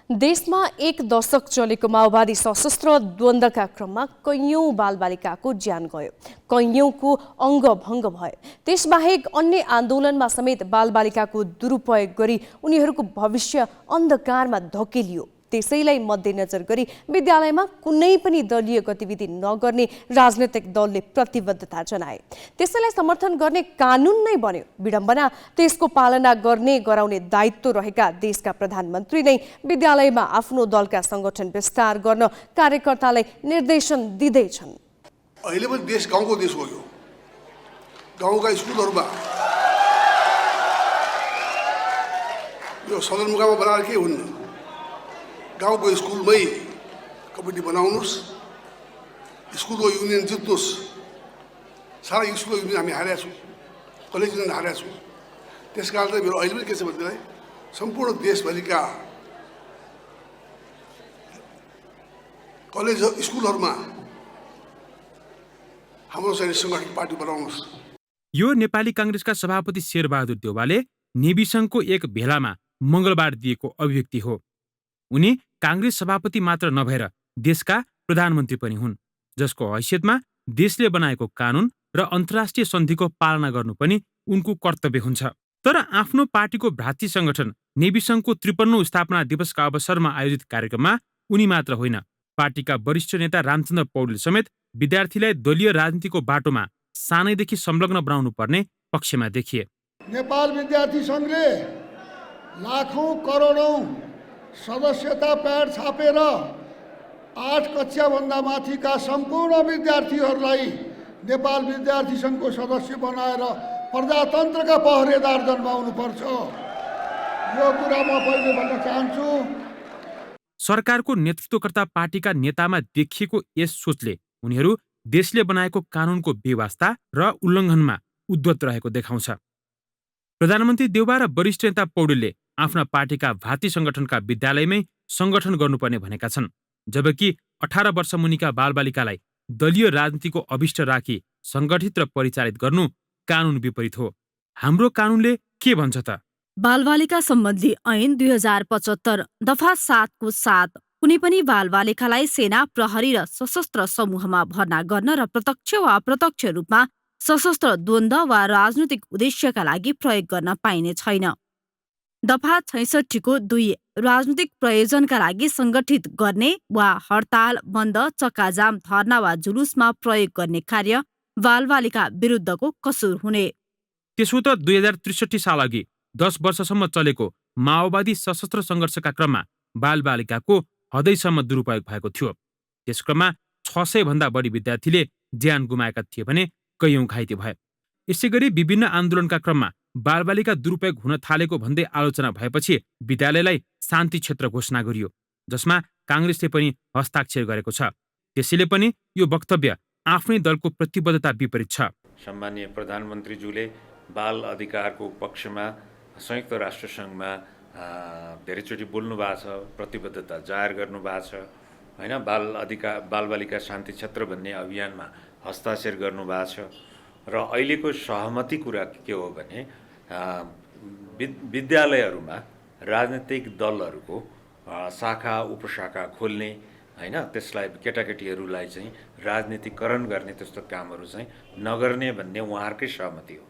देशमा 1 दशक चलेको माओवादी सशस्त्र द्वन्द्वका क्रममा कैयौं बालबालिकाको ज्यान गयो, कैयौंको अङ्गभङ्ग भयो। त्यसबाहेक अन्य आन्दोलनमा समेत बालबालिकाको दुरुपयोग गरी उनीहरूको भविष्य अन्धकारमा धकेलियो। त्यसैलाई मध्यनजर गरी विद्यालयमा कुनै पनि दलीय गतिविधि नगर्ने राजनैतिक दलले प्रतिबद्धता जनाए। त्यसैलाई समर्थन गर्ने कानुन नै बन्यो। विडम्बना त्यसको पालना गर्ने गराउने दायित्व रहेका देशका प्रधानमन्त्री नै विद्यालयमा आफ्नो दलका संगठन विस्तार गर्न कार्यकर्तालाई निर्देशन दिँदैछन्। अहिले पनि देश गाउँको देश हो। यो गाउँका स्कुलहरूमा यो सदरमुकाममा बनाएर के हुन्न, गाउँको स्कुलमै कमिटी बनाउनुहोस्, स्कुलको युनियन जित्नुहोस्। सारा स्कुलको युनियन हामी हारेका छौँ, कलेज युनियन हारेका छौँ। त्यस कारणले मेरो अहिले पनि के छ भनेदेखिलाई सम्पूर्ण देशभरिका कलेज स्कुलहरूमा हाम्रो चाहिँ सङ्गठन पार्टी बनाउनुहोस्। यो नेपाली काङ्ग्रेसका सभापति शेरबहादुर देउवाले नेभी सङ्घको एक भेलामा मंगलबार दिएको अभिव्यक्ति हो। उनी काङ्ग्रेस सभापति मात्र नभएर देशका प्रधानमन्त्री पनि हुन्, जसको हैसियतमा देशले बनाएको कानुन र अन्तर्राष्ट्रिय सन्धिको पालना गर्नु पनि उनको कर्तव्य हुन्छ। तर आफ्नो पार्टीको भ्रातृ संगठन नेभी सङ्घको 53औं स्थापना दिवसका अवसरमा आयोजित कार्यक्रममा उनी मात्र होइन, पार्टीका वरिष्ठ नेता रामचन्द्र पौडेल समेत विद्यार्थीलाई दलीय राजनीतिको बाटोमा सानैदेखि संलग्न बनाउनु पर्ने पक्षमा देखिए। नेपाल विद्यार्थी सङ्घले लाखौं करोडौं सदस्यता प्याड छापेर 8 कक्षाभन्दा माथिका सम्पूर्ण विद्यार्थीहरूलाई नेपाल विद्यार्थी सङ्घको सदस्य बनाएर प्रजातन्त्रका पहरेदार जन्माउनुपर्छ। यो कुरा म पहिले भन्न चाहन्छु। सरकारको नेतृत्वकर्ता पार्टीका नेतामा देखिएको यस सोचले उनीहरू देशले बनाएको कानुनको बेवास्ता र उल्लङ्घनमा उद्धत रहेको देखाउँछ। प्रधानमन्त्री देउबा र वरिष्ठ नेता पौडेलले आफ्ना पार्टीका भातृ संगठनका विद्यालयमै संगठन गर्नुपर्ने भनेका छन्, जबकि 18 वर्ष मुनिका बालबालिकालाई दलीय राजनीतिको अभिष्ट राखी संगठित र परिचालित गर्नु कानुन विपरीत हो। हाम्रो कानुनले के भन्छ त? बालबालिका सम्बन्धी ऐन 2075 दफा 7 को 7 कुनै पनि बालबालिकालाई सेना, प्रहरी र सशस्त्र समूहमा भर्ना गर्न र प्रत्यक्ष वा अप्रत्यक्ष रूपमा सशस्त्र द्वन्द्व वा राजनीतिक उद्देश्यका लागि प्रयोग गर्न पाइने छैन। दफा 66 को 2 राजनीतिक प्रयोजनका लागि संगठित गर्ने वा हडताल, बन्द, चक्काजाम, धरना वा जुलुसमा प्रयोग गर्ने कार्य बालबालिका विरुद्धको कसुर हुने। त्यसो त 2063 साल अघि 10 वर्षसम्म चलेको माओवादी सशस्त्र सङ्घर्षका क्रममा बालबालिकाको हदैसम्म दुरुपयोग भएको थियो। त्यस क्रममा 600 भन्दा बढी विद्यार्थीले ज्यान गुमाएका थिए भने कैयौं घाइते भए। यसै गरी विभिन्न आन्दोलनका क्रममा बालबालिका दुरुपयोग हुन थालेको भन्दै आलोचना भएपछि विद्यालयलाई शान्ति क्षेत्र घोषणा गरियो, जसमा काङ्ग्रेसले पनि हस्ताक्षर गरेको छ। त्यसैले पनि यो वक्तव्य आफ्नै दलको प्रतिबद्धता विपरीत छ। सम्माननीय प्रधानमन्त्रीज्यूले बाल अधिकारको पक्षमा संयुक्त राष्ट्र सङ्घमा धेरैचोटि बोल्नु भएको छ, प्रतिबद्धता जाहेर गर्नुभएको छ होइन। बालबालिका शान्ति क्षेत्र भन्ने अभियानमा हस्ताक्षर गर्नुभएको छ र अहिलेको सहमति कुरा के हो भने विद्यालयहरूमा राजनीतिक दलहरूको शाखा उपशाखा खोल्ने होइन, त्यसलाई केटाकेटीहरूलाई चाहिँ राजनीतिकरण गर्ने त्यस्तो कामहरू चाहिँ नगर्ने भन्ने उहाँहरूकै सहमति हो।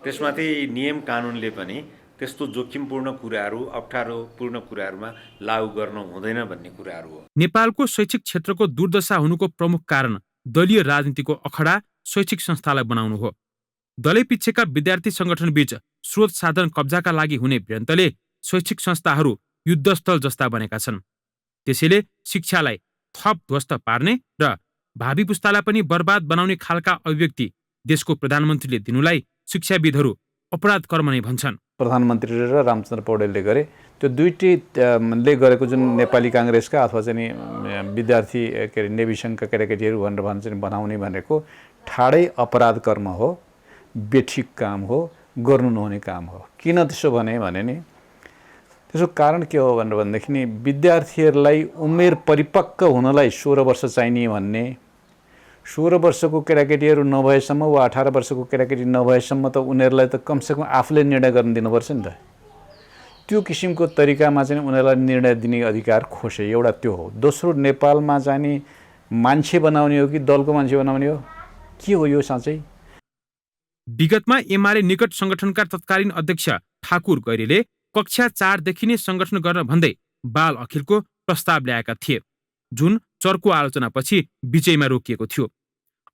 त्यसमाथि नियम कानुनले पनि त्यस्तो जोखिमपूर्ण कुराहरू, अप्ठ्यारोपूर्ण कुराहरूमा लागू गर्नु हुँदैन भन्ने कुराहरू हो। नेपालको शैक्षिक क्षेत्रको दुर्दशा हुनुको प्रमुख कारण दलीय राजनीतिको अखडा शैक्षिक संस्थालाई बनाउनु हो। दलै पिछेका विद्यार्थी संगठन बीच स्रोत साधन कब्जाका लागि हुने भिडन्तले शैक्षिक संस्थाहरू युद्धस्थल जस्ता बनेका छन्। त्यसैले शिक्षालाई थप ध्वस्त पार्ने र भावी पुस्तालाई पनि बर्बाद बनाउने खालका अभिव्यक्ति देशको प्रधानमन्त्रीले दिनुलाई शिक्षाविदहरू अपराध कर्म नै भन्छन्। प्रधानमन्त्री र रामचन्द्र पौडेलले गरे त्यो दुईटीले गरेको जुन नेपाली काङ्ग्रेसका अथवा चाहिँ विद्यार्थी के अरे नेभी सङ्घका केटाकेटीहरू भनेर भन्छ बनाउने भनेको ठाडै अपराध कर्म हो, बेठिक काम हो, गर्नु नहुने काम हो। किन त्यसो भने नि त्यसको कारण के हो भनेदेखि नि विद्यार्थीहरूलाई उमेर परिपक्व हुनलाई 16 वर्ष चाहिने भन्ने, 16 वर्षको केटाकेटीहरू नभएसम्म वा 18 वर्षको केटाकेटी नभएसम्म त उनीहरूलाई त कमसेकम आफूले निर्णय गर्न दिनुपर्छ नि त। त्यो किसिमको तरिकामा चाहिँ उनीहरूलाई निर्णय दिने अधिकार खोसे, एउटा त्यो हो। दोस्रो, नेपालमा चाहिँ मान्छे बनाउने हो कि दलको मान्छे बनाउने हो, के हो यो साँच्चै? विगतमा एमाले निकट संगठनका तत्कालीन अध्यक्ष ठाकुर गैरीले कक्षा 4 देखि नै संगठन गर्न भन्दै बाल अखिलको प्रस्ताव ल्याएका थिए, जुन चर्को आलोचनापछि बिचैमा रोकिएको थियो।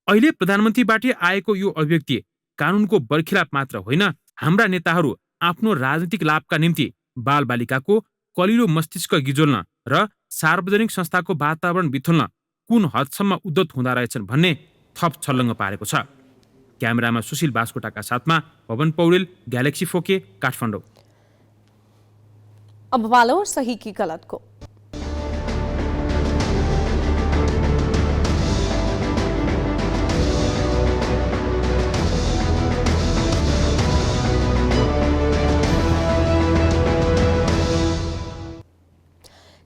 अहिले प्रधानमन्त्रीबाट आएको यो अभिव्यक्ति कानुनको बर्खिलाप मात्र होइन, हाम्रा नेताहरू आफ्नो राजनीतिक लाभका निम्ति बालबालिकाको कलिलो मस्तिष्क गिजोल्न र सार्वजनिक संस्थाको वातावरण बिथोल्न कुन हदसम्म उद्यत हुँदा रहेछन् भन्ने थप छल्लङ्ग पारेको छ। क्यामेरामा सुशील बास्कोटाका साथमा पवन पौडेल, ग्यालेक्सी 4K, काठमाडौँ। अब पालो सही कि गलतको।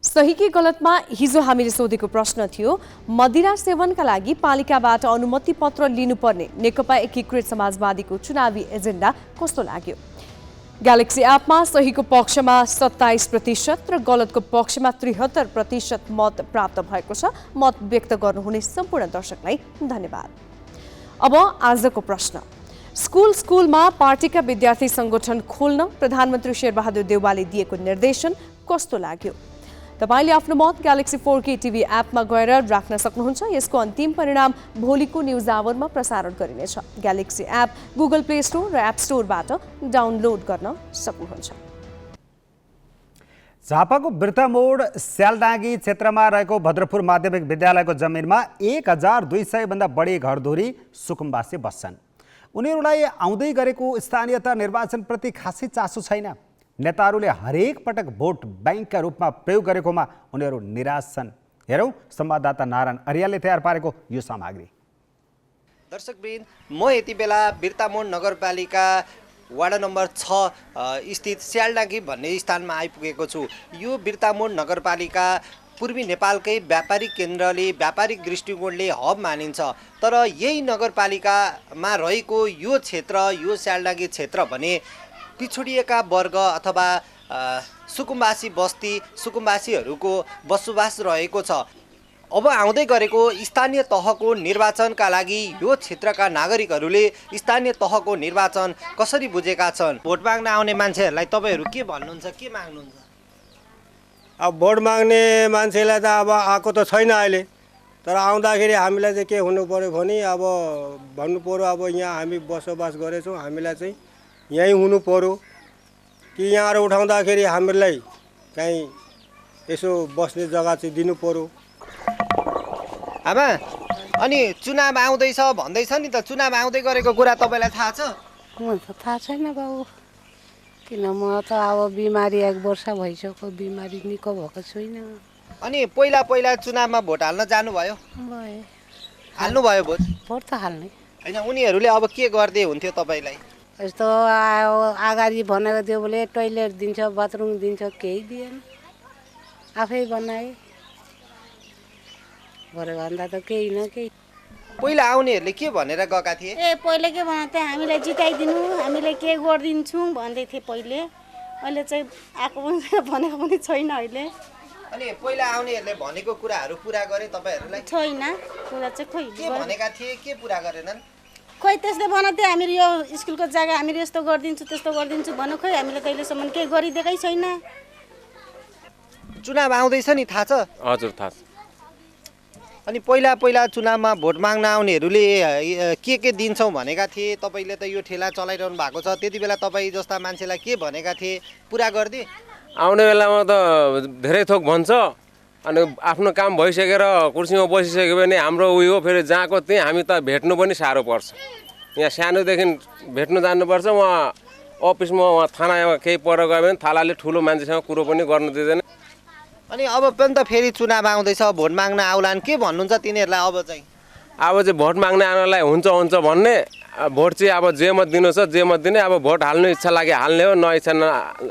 सही कि गलतमा हिजो हामीले सोधेको प्रश्न थियो, मदिरा सेवनका लागि पालिकाबाट अनुमति पत्र लिनुपर्ने नेकपा एकीकृत समाजवादीको चुनावी एजेन्डा कस्तो लाग्यो? ग्यालेक्सी एपमा सहीको पक्षमा 27% र गलतको पक्षमा 73% मत प्राप्त भएको छ। मत व्यक्त गर्नुहुने सम्पूर्ण दर्शकलाई धन्यवाद। अब आजको प्रश्न, स्कुलमा पार्टीका विद्यार्थी संगठन खोल्न प्रधानमन्त्री शेरबहादुर देउवाले दिएको निर्देशन कस्तो लाग्यो? तपाईले आफ्नो मत ग्यालेक्सी 4K टिभी एपमा गएर राख्न सक्नुहुन्छ। यसको अन्तिम परिणाम भोलिको न्युज आवरमा प्रसारण गरिनेछ। Galaxy app Google play store र एप स्टोरबाट डाउनलोड गर्न सक्नुहुन्छ। झापाको बिर्तामोड स्यालडाँगी क्षेत्रमा रहेको भद्रपुर माध्यमिक विद्यालयको जमिनमा 1200 भन्दा बढी घरधुरी सुकुम्बासी बस्छन्। उनीहरूलाई आउँदै गरेको स्थानीयता निर्वाचनप्रति खासै चासो छैन। नेताहरूले हरेक पटक भोट बैंकका रूपमा प्रयोग गरेकोमा उनीहरू निराश छन्। हेरौँ संवाददाता नारायण अर्यालले तयार पारेको यो सामग्री। दर्शकवृन्द, म यति बेला बिर्तामोड नगरपालिका वार्ड नम्बर 6 स्थित स्यालडाँगी भन्ने स्थानमा आइपुगेको छु। यो बिर्तामोड नगरपालिका पूर्वी नेपालकै व्यापारिक केन्द्रले व्यापारिक दृष्टिकोणले हब मानिन्छ। तर यही नगरपालिकामा रहेको यो क्षेत्र, यो स्यालडाँगी क्षेत्र भने पिछडिएका वर्ग अथवा सुकुम्बासी बस्ती सुकुम्बासीहरूको बसोबास रहेको छ। अब आउँदै गरेको स्थानीय तहको निर्वाचनका लागि यो क्षेत्रका नागरिकहरूले स्थानीय तहको निर्वाचन कसरी बुझेका छन्? भोट माग्न आउने मान्छेहरूलाई तपाईँहरू के भन्नुहुन्छ, के माग्नुहुन्छ? अब भोट माग्ने मान्छेलाई त अब आएको त छैन अहिले, तर आउँदाखेरि हामीलाई चाहिँ के हुनु पर्यो भने अब भन्नु पर्यो, अब यहाँ हामी बसोबास गरेछौँ, हामीलाई चाहिँ यहीँ हुनु पर्यो कि यहाँबाट उठाउँदाखेरि हामीलाई चाहिँ यसो बस्ने जग्गा चाहिँ दिनु पर्यो। आमा, अनि चुनाव आउँदैछ भन्दैछ नि त, चुनाव आउँदै गरेको कुरा तपाईँलाई थाहा छ? म त थाहा छैन बाबु, किन म त अब बिमारी 1 वर्ष भइसक्यो, बिमारी निको भएको छुइनँ। अनि पहिला चुनावमा भोट हाल्न जानुभयो? हाल्नुभयो भोट? भोट त हाल्ने होइन, उनीहरूले अब के गर्दै हुन्थ्यो तपाईँलाई? यस्तो अगाडि भनेको थियो बोले टोइलेट दिन्छ बाथरुम दिन्छ केही दिएन आफै बनाए भरे भन्दा त केही न केही पहिला आउनेहरूले के भनेर गएका थिए पहिले के भनेको थिएँ हामीलाई जिताइदिनु हामीले के गरिदिन्छौँ भन्दै थिए पहिले अहिले चाहिँ आएको भनेको पनि छैन अहिले अनि पहिला आउनेहरूले भनेको कुराहरू पुरा गरे तपाईहरूलाई छैन कुरा चाहिँ खोइ के भनेका थिए के पुरा गरेनन् खोइ त्यसले भनेको थिए हामीहरू यो स्कुलको जग्गा हामीहरू यस्तो गरिदिन्छु त्यस्तो गरिदिन्छु भन्नु खोइ हामीले त अहिलेसम्म केही गरिदिएकै छैन चुनाव आउँदैछ नि थाहा छ हजुर थाहा छ अनि पहिला चुनावमा भोट माग्न आउनेहरूले के दिन्छौँ भनेका थिए तपाईँले त यो ठेला चलाइरहनु भएको छ त्यति बेला तपाईँ जस्ता मान्छेलाई के भनेका थिए पुरा गरिदिए आउने बेलामा त धेरै थोक भन्छ अनि आफ्नो काम भइसकेर कुर्सीमा बसिसक्यो भने हाम्रो उयो फेरि जहाँको त्यहीँ हामी त भेट्नु पनि साह्रो पर्छ यहाँ सानोदेखि भेट्नु जानुपर्छ उहाँ अफिसमा उहाँ थानामा केही पर गयो भने थालाले ठुलो मान्छेसँग कुरो पनि गर्नु दिँदैन अनि अब पनि त फेरि चुनाव आउँदैछ भोट माग्न आउलान् के भन्नुहुन्छ तिनीहरूलाई अब चाहिँ भोट माग्ने आउनलाई हुन्छ भन्ने भोट चाहिँ अब जे मत दिनु छ जे मत दिने अब भोट हाल्नु इच्छा लागे हाल्ने हो न इच्छा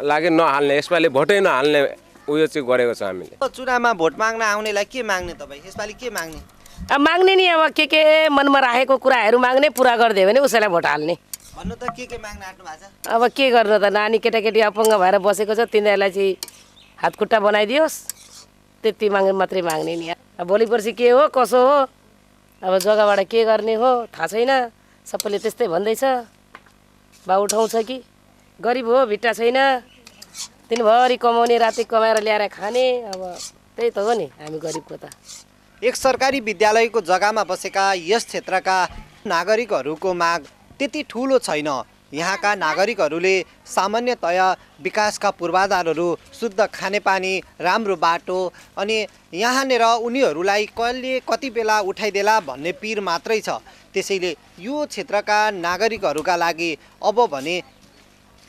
लागे नहाल्ने यसपालि भोटै नहाल्ने उयो चाहिँ गरेको छ हामीले चुनावमा भोट माग्न आउनेलाई के माग्ने तपाईँ यसपालि के माग्ने माग्ने नि अब के मनमा राखेको कुराहरू माग्ने पुरा गरिदियो भने उसैलाई भोट हाल्ने भन्नु त के माग्न आँट्नु भएको छ अब के गर्नु त नानी केटाकेटी अपङ्ग भएर बसेको छ तिनीहरूलाई चाहिँ हातखुट्टा बनाइदियोस् त्यति मात्रै माग्ने नि अब भोलि पर्सि के हो कसो हो अब जग्गाबाट के गर्ने हो थाहा छैन सबैले त्यस्तै भन्दैछ बा उठाउँछ कि गरिब हो भिट्टा छैन दिनभरि कमाउने राति कमाएर ल्याएर खाने अब त्यही त हो नि हामी गरिबको त एक सरकारी विद्यालयको जग्गामा बसेका यस क्षेत्रका नागरिकहरूको माग त्यति ठुलो छैन यहाँका नागरिकहरूले सामान्यतया विकासका पूर्वाधारहरू शुद्ध खानेपानी राम्रो बाटो अनि यहाँनिर उनीहरूलाई कहिले कति बेला उठाइदेला भन्ने पिर मात्रै छ त्यसैले यो क्षेत्रका नागरिकहरूका लागि अब भने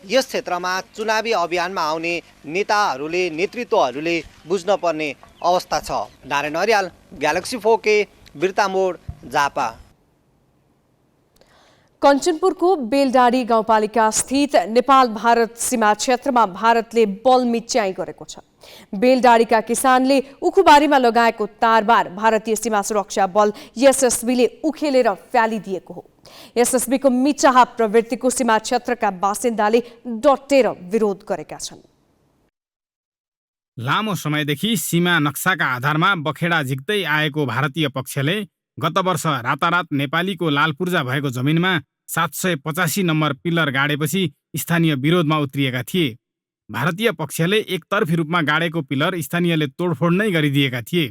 यस क्षेत्रमा चुनावी अभियानमा आउने नेताहरूले नेतृत्वहरूले बुझ्न पर्ने अवस्था छ नारायण अर्याल ग्यालेक्सी 4K बिर्तामोड झापा कञ्चनपुरको बेलडाडी गाउँपालिका स्थित नेपाल भारत सीमा क्षेत्रमा भारतले बल मिच्याइ गरेको छ बेलडाडीका किसानले उखुबारीमा लगाएको तारबार भारतीय सीमा सुरक्षा बल एसएसबीले उखेलेर फ्यालिदिएको हो एसएसबीको मिचाहा प्रवृत्तिको सीमा क्षेत्रका बासिन्दाले डटेर विरोध गरेका छन् लामो समयदेखि सीमा नक्साका आधारमा बखेडा झिक्दै आएको भारतीय पक्षले गत वर्ष रातारात नेपालीको लालपूर्जा भएको जमिनमा 785 नम्बर पिल्लर गाडेपछि स्थानीय विरोधमा उत्रिएका थिए भारतीय पक्षले एकतर्फी रूपमा गाडेको पिल्लर स्थानीयले तोडफोड नै गरिदिएका थिए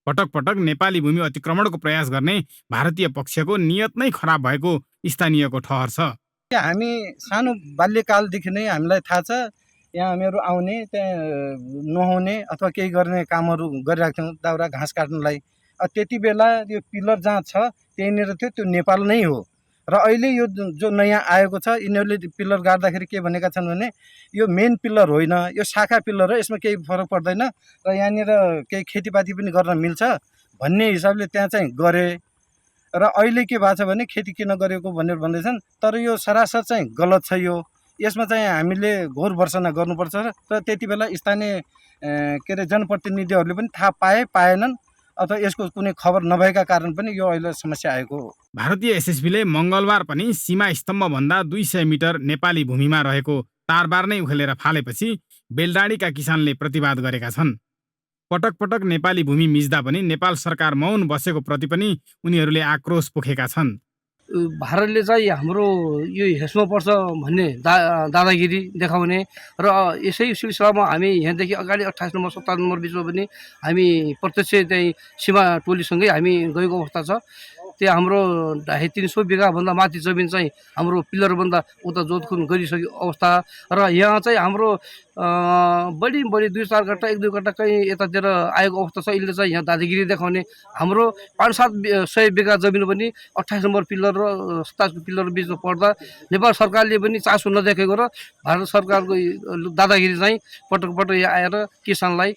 पटक पटक नेपाली भूमि अतिक्रमणको प्रयास गर्ने भारतीय पक्षको नियत नै खराब भएको स्थानीयको ठहर छ हामी सानो बाल्यकालदेखि नै हामीलाई थाहा छ यहाँ हामीहरू आउने त्यहाँ नुहाउने अथवा केही गर्ने कामहरू गरिरहेको थियौँ दाउरा घाँस काट्नलाई त्यति बेला यो पिलर जहाँ छ त्यहीँनिर थियो त्यो नेपाल नै हो र अहिले यो जो नयाँ आएको छ यिनीहरूले पिलर गाड्दाखेरि के भनेका छन् भने यो मेन पिलर होइन यो शाखा पिलर हो यसमा केही फरक पर्दैन र यहाँनिर केही खेतीपाती पनि गर्न मिल्छ भन्ने हिसाबले त्यहाँ चाहिँ गरे र अहिले के भएको छ भने खेती किन गरेको भनेर भन्दैछन् तर यो सरासर चाहिँ गलत छ यो यसमा चाहिँ हामीले घोर भर्सना गर्नुपर्छ र त्यति बेला स्थानीय के अरे जनप्रतिनिधिहरूले पनि थाहा पाएनन् अथवा यसको कुनै खबर नभएका कारण पनि यो अहिले समस्या आएको हो भारतीय एसएसबीले मङ्गलबार पनि सीमा स्तम्भभन्दा 200 मिटर नेपाली भूमिमा रहेको तारबार नै उखेलेर फालेपछि बेलडाडीका किसानले प्रतिवाद गरेका छन् पटक पटक नेपाली भूमि मिच्दा पनि नेपाल सरकार मौन बसेको प्रति पनि उनीहरूले आक्रोश पोखेका छन् भारतले चाहिँ हाम्रो यो हेस्नुपर्छ भन्ने दादागिरी देखाउने र यसै सिलसिलामा हामी यहाँदेखि अगाडि 28 नम्बर 17 नम्बर बिचमा पनि हामी प्रत्यक्ष चाहिँ सीमा टोलीसँगै हामी गएको अवस्था छ त्यहाँ हाम्रो 250-300 बिघाभन्दा माथि जमिन चाहिँ हाम्रो पिलरभन्दा उता जोतखोन गरिसकेको अवस्था र यहाँ चाहिँ हाम्रो बढी 2-4 गट्टा 1-2 गट्टा कहीँ यतातिर आएको अवस्था छ यसले चाहिँ यहाँ दादागिरी देखाउने हाम्रो 500-700 बिघा जमिन पनि 28 नम्बर पिलर र 27 पिलर बिचमा पर्दा नेपाल सरकारले पनि चासो नदेखेको र भारत सरकारको दादागिरी चाहिँ पटक पटक यहाँ आएर किसानलाई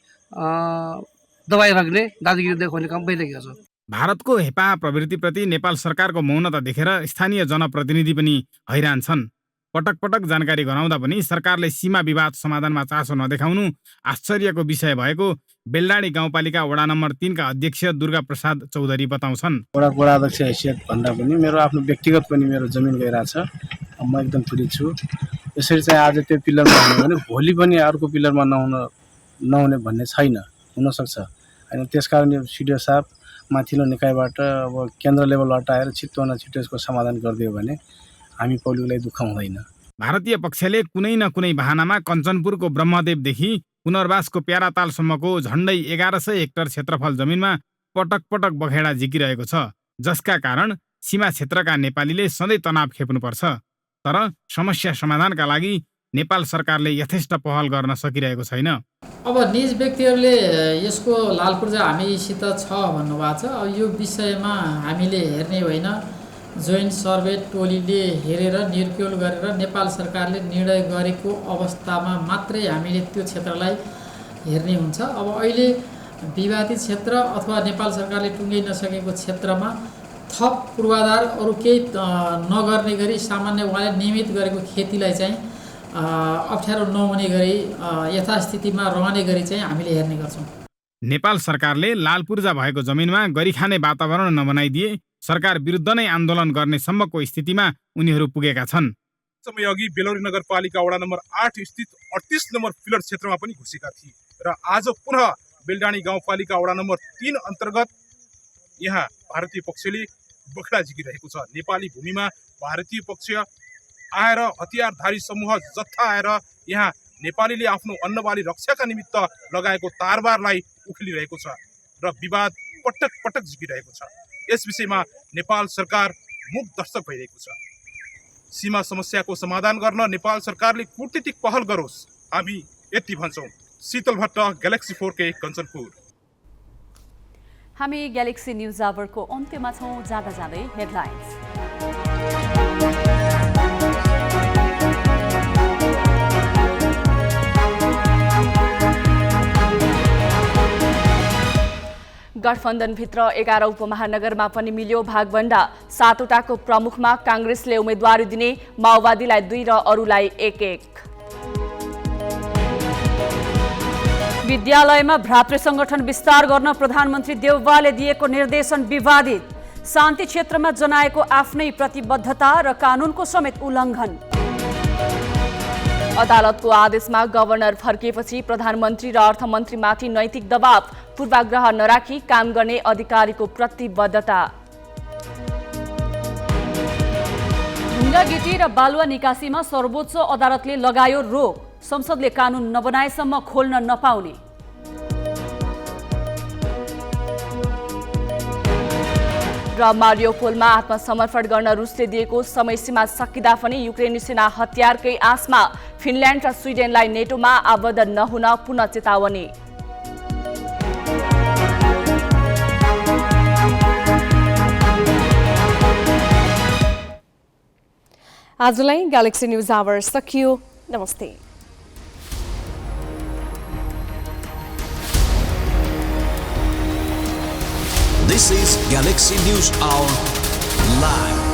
दबाई राख्ने दादागिरी देखाउने काम भइरहेको छ भारतको हेपा प्रवृत्तिप्रति नेपाल सरकारको मौनता देखेर स्थानीय जनप्रतिनिधि पनि हैरान छन् पटक पटक जानकारी गराउँदा पनि सरकारले सीमा विवाद समाधानमा चासो नदेखाउनु आश्चर्यको विषय भएको बेलडाँडी गाउँपालिका वडा नम्बर 3 का अध्यक्ष दुर्गा प्रसाद चौधरी बताउँछन्। वडा अध्यक्ष हैसियत भन्दा पनि मेरो आफ्नो व्यक्तिगत पनि मेरो जमिन गइरहेछ, म एकदम पीडित छु। यसरी चाहिँ आज त्यो पिलरमा हुनु भने भोलि पनि अर्को पिलरमा नहुने भन्ने छैन, हुनसक्छ। अनि त्यसकारण यो सिडिओ साहब माथिल्लो निकायबाट अब केन्द्र लेभलबाट आएर छिटो यसको समाधान गरिदियो भने हामी पौलीलाई दुःख हुँदैन। भारतीय पक्षले कुनै न कुनै बहानामा कञ्चनपुरको ब्रह्मदेवदेखि पुनर्वासको प्यारातालसम्मको झण्डै 1100 हेक्टर क्षेत्रफल जमिनमा पटक पटक बखेडा झिकिरहेको छ, जसका कारण सीमा क्षेत्रका नेपालीले सधैँ तनाव खेप्नुपर्छ। तर समस्या समाधानका लागि नेपाल सरकारले यथेष्ट पहल गर्न सकिरहेको छैन। अब निज व्यक्तिहरूले यसको लालपूर्जा हामीसित छ भन्नुभएको छ। अब यो विषयमा हामीले हेर्ने होइन, जोइन्ट सर्वे टोलीले हेरेर निर्क्युल गरेर नेपाल सरकारले निर्णय गरेको अवस्थामा मात्रै हामीले त्यो क्षेत्रलाई हेर्ने हुन्छ। अब अहिले विवादित क्षेत्र अथवा नेपाल सरकारले टुङ्गाइ नसकेको क्षेत्रमा थप पूर्वाधार अरू केही नगर्ने गरी सामान्य उहाँले नियमित गरेको खेतीलाई चाहिँ अप्ठ्यारो नहुने गरी यथास्थितिमा रहने गरी चाहिँ हामीले हेर्ने गर्छौँ। नेपाल सरकारले लालपूर्जा भएको जमिनमा गरिखाने वातावरण नबनाइदिए सरकार विरुद्ध नै आन्दोलन गर्ने सम्मको स्थितिमा उनीहरू पुगेका छन्। समय अघि बेलौरी नगरपालिका वडा नम्बर 8 स्थित 38 नम्बर फिलर क्षेत्रमा पनि घुसेका थिए र आज पुनः बेलडाँडी गाउँपालिका वडा नम्बर 3 अन्तर्गत यहाँ भारतीय पक्षले बखेडा झिकिरहेको छ। नेपाली भूमिमा भारतीय पक्ष आएर हतियारधारी समूह जत्था आएर यहाँ नेपालीले आफ्नो अन्नबाली रक्षाका निमित्त लगाएको तारबारलाई उखेलिरहेको छ र विवाद पटक पटक झिकिरहेको छ। यस विषयमा नेपाल सरकार मुख दर्शक भइरहेको छ। सीमा समस्याको समाधान गर्न नेपाल सरकारले कूटनीतिक पहल गरोस्, हामी यति भन्छौँ। शीतल भट्ट, ग्यालेक्सी 4K, कञ्चनपुर। हामी ग्यालेक्सी न्युज आवरको अन्त्यमा छौँ। जाँदा जाँदै हेडलाइन्स। गठबन्धनभित्र 11 उपमहानगरमा पनि मिल्यो भागभण्डा। 7 वटाको प्रमुखमा काङ्ग्रेसले उम्मेदवारी दिने, माओवादीलाई 2 र अरूलाई 1-1। विद्यालयमा भ्रातृ संगठन विस्तार गर्न प्रधानमन्त्री देउवाले दिएको निर्देशन विवादित। शान्ति क्षेत्रमा जनाएको आफ्नै प्रतिबद्धता र कानुनको समेत उल्लङ्घन। अदालतको आदेशमा गभर्नर फर्किएपछि प्रधानमन्त्री र अर्थमन्त्रीमाथि नैतिक दबाव, पूर्वाग्रह नराखी काम गर्ने अधिकारीको प्रतिबद्धता। ढुङ्गा गिटी र बालुवा निकासीमा सर्वोच्च अदालतले लगायो रोक, संसदले कानुन नबनाएसम्म खोल्न नपाउने। र मारियोपोलमा आत्मसमर्पण गर्न रुसले दिएको समयसीमा सकिँदा पनि युक्रेनी सेना हतियारकै आशमा, फिनल्यान्ड र स्विडेनलाई नेटोमा आबद्ध नहुन पुनः चेतावनी। आजलाई ग्यालेक्सी न्युज आवर सकियो। नमस्ते। This is Galaxy News Hour Live.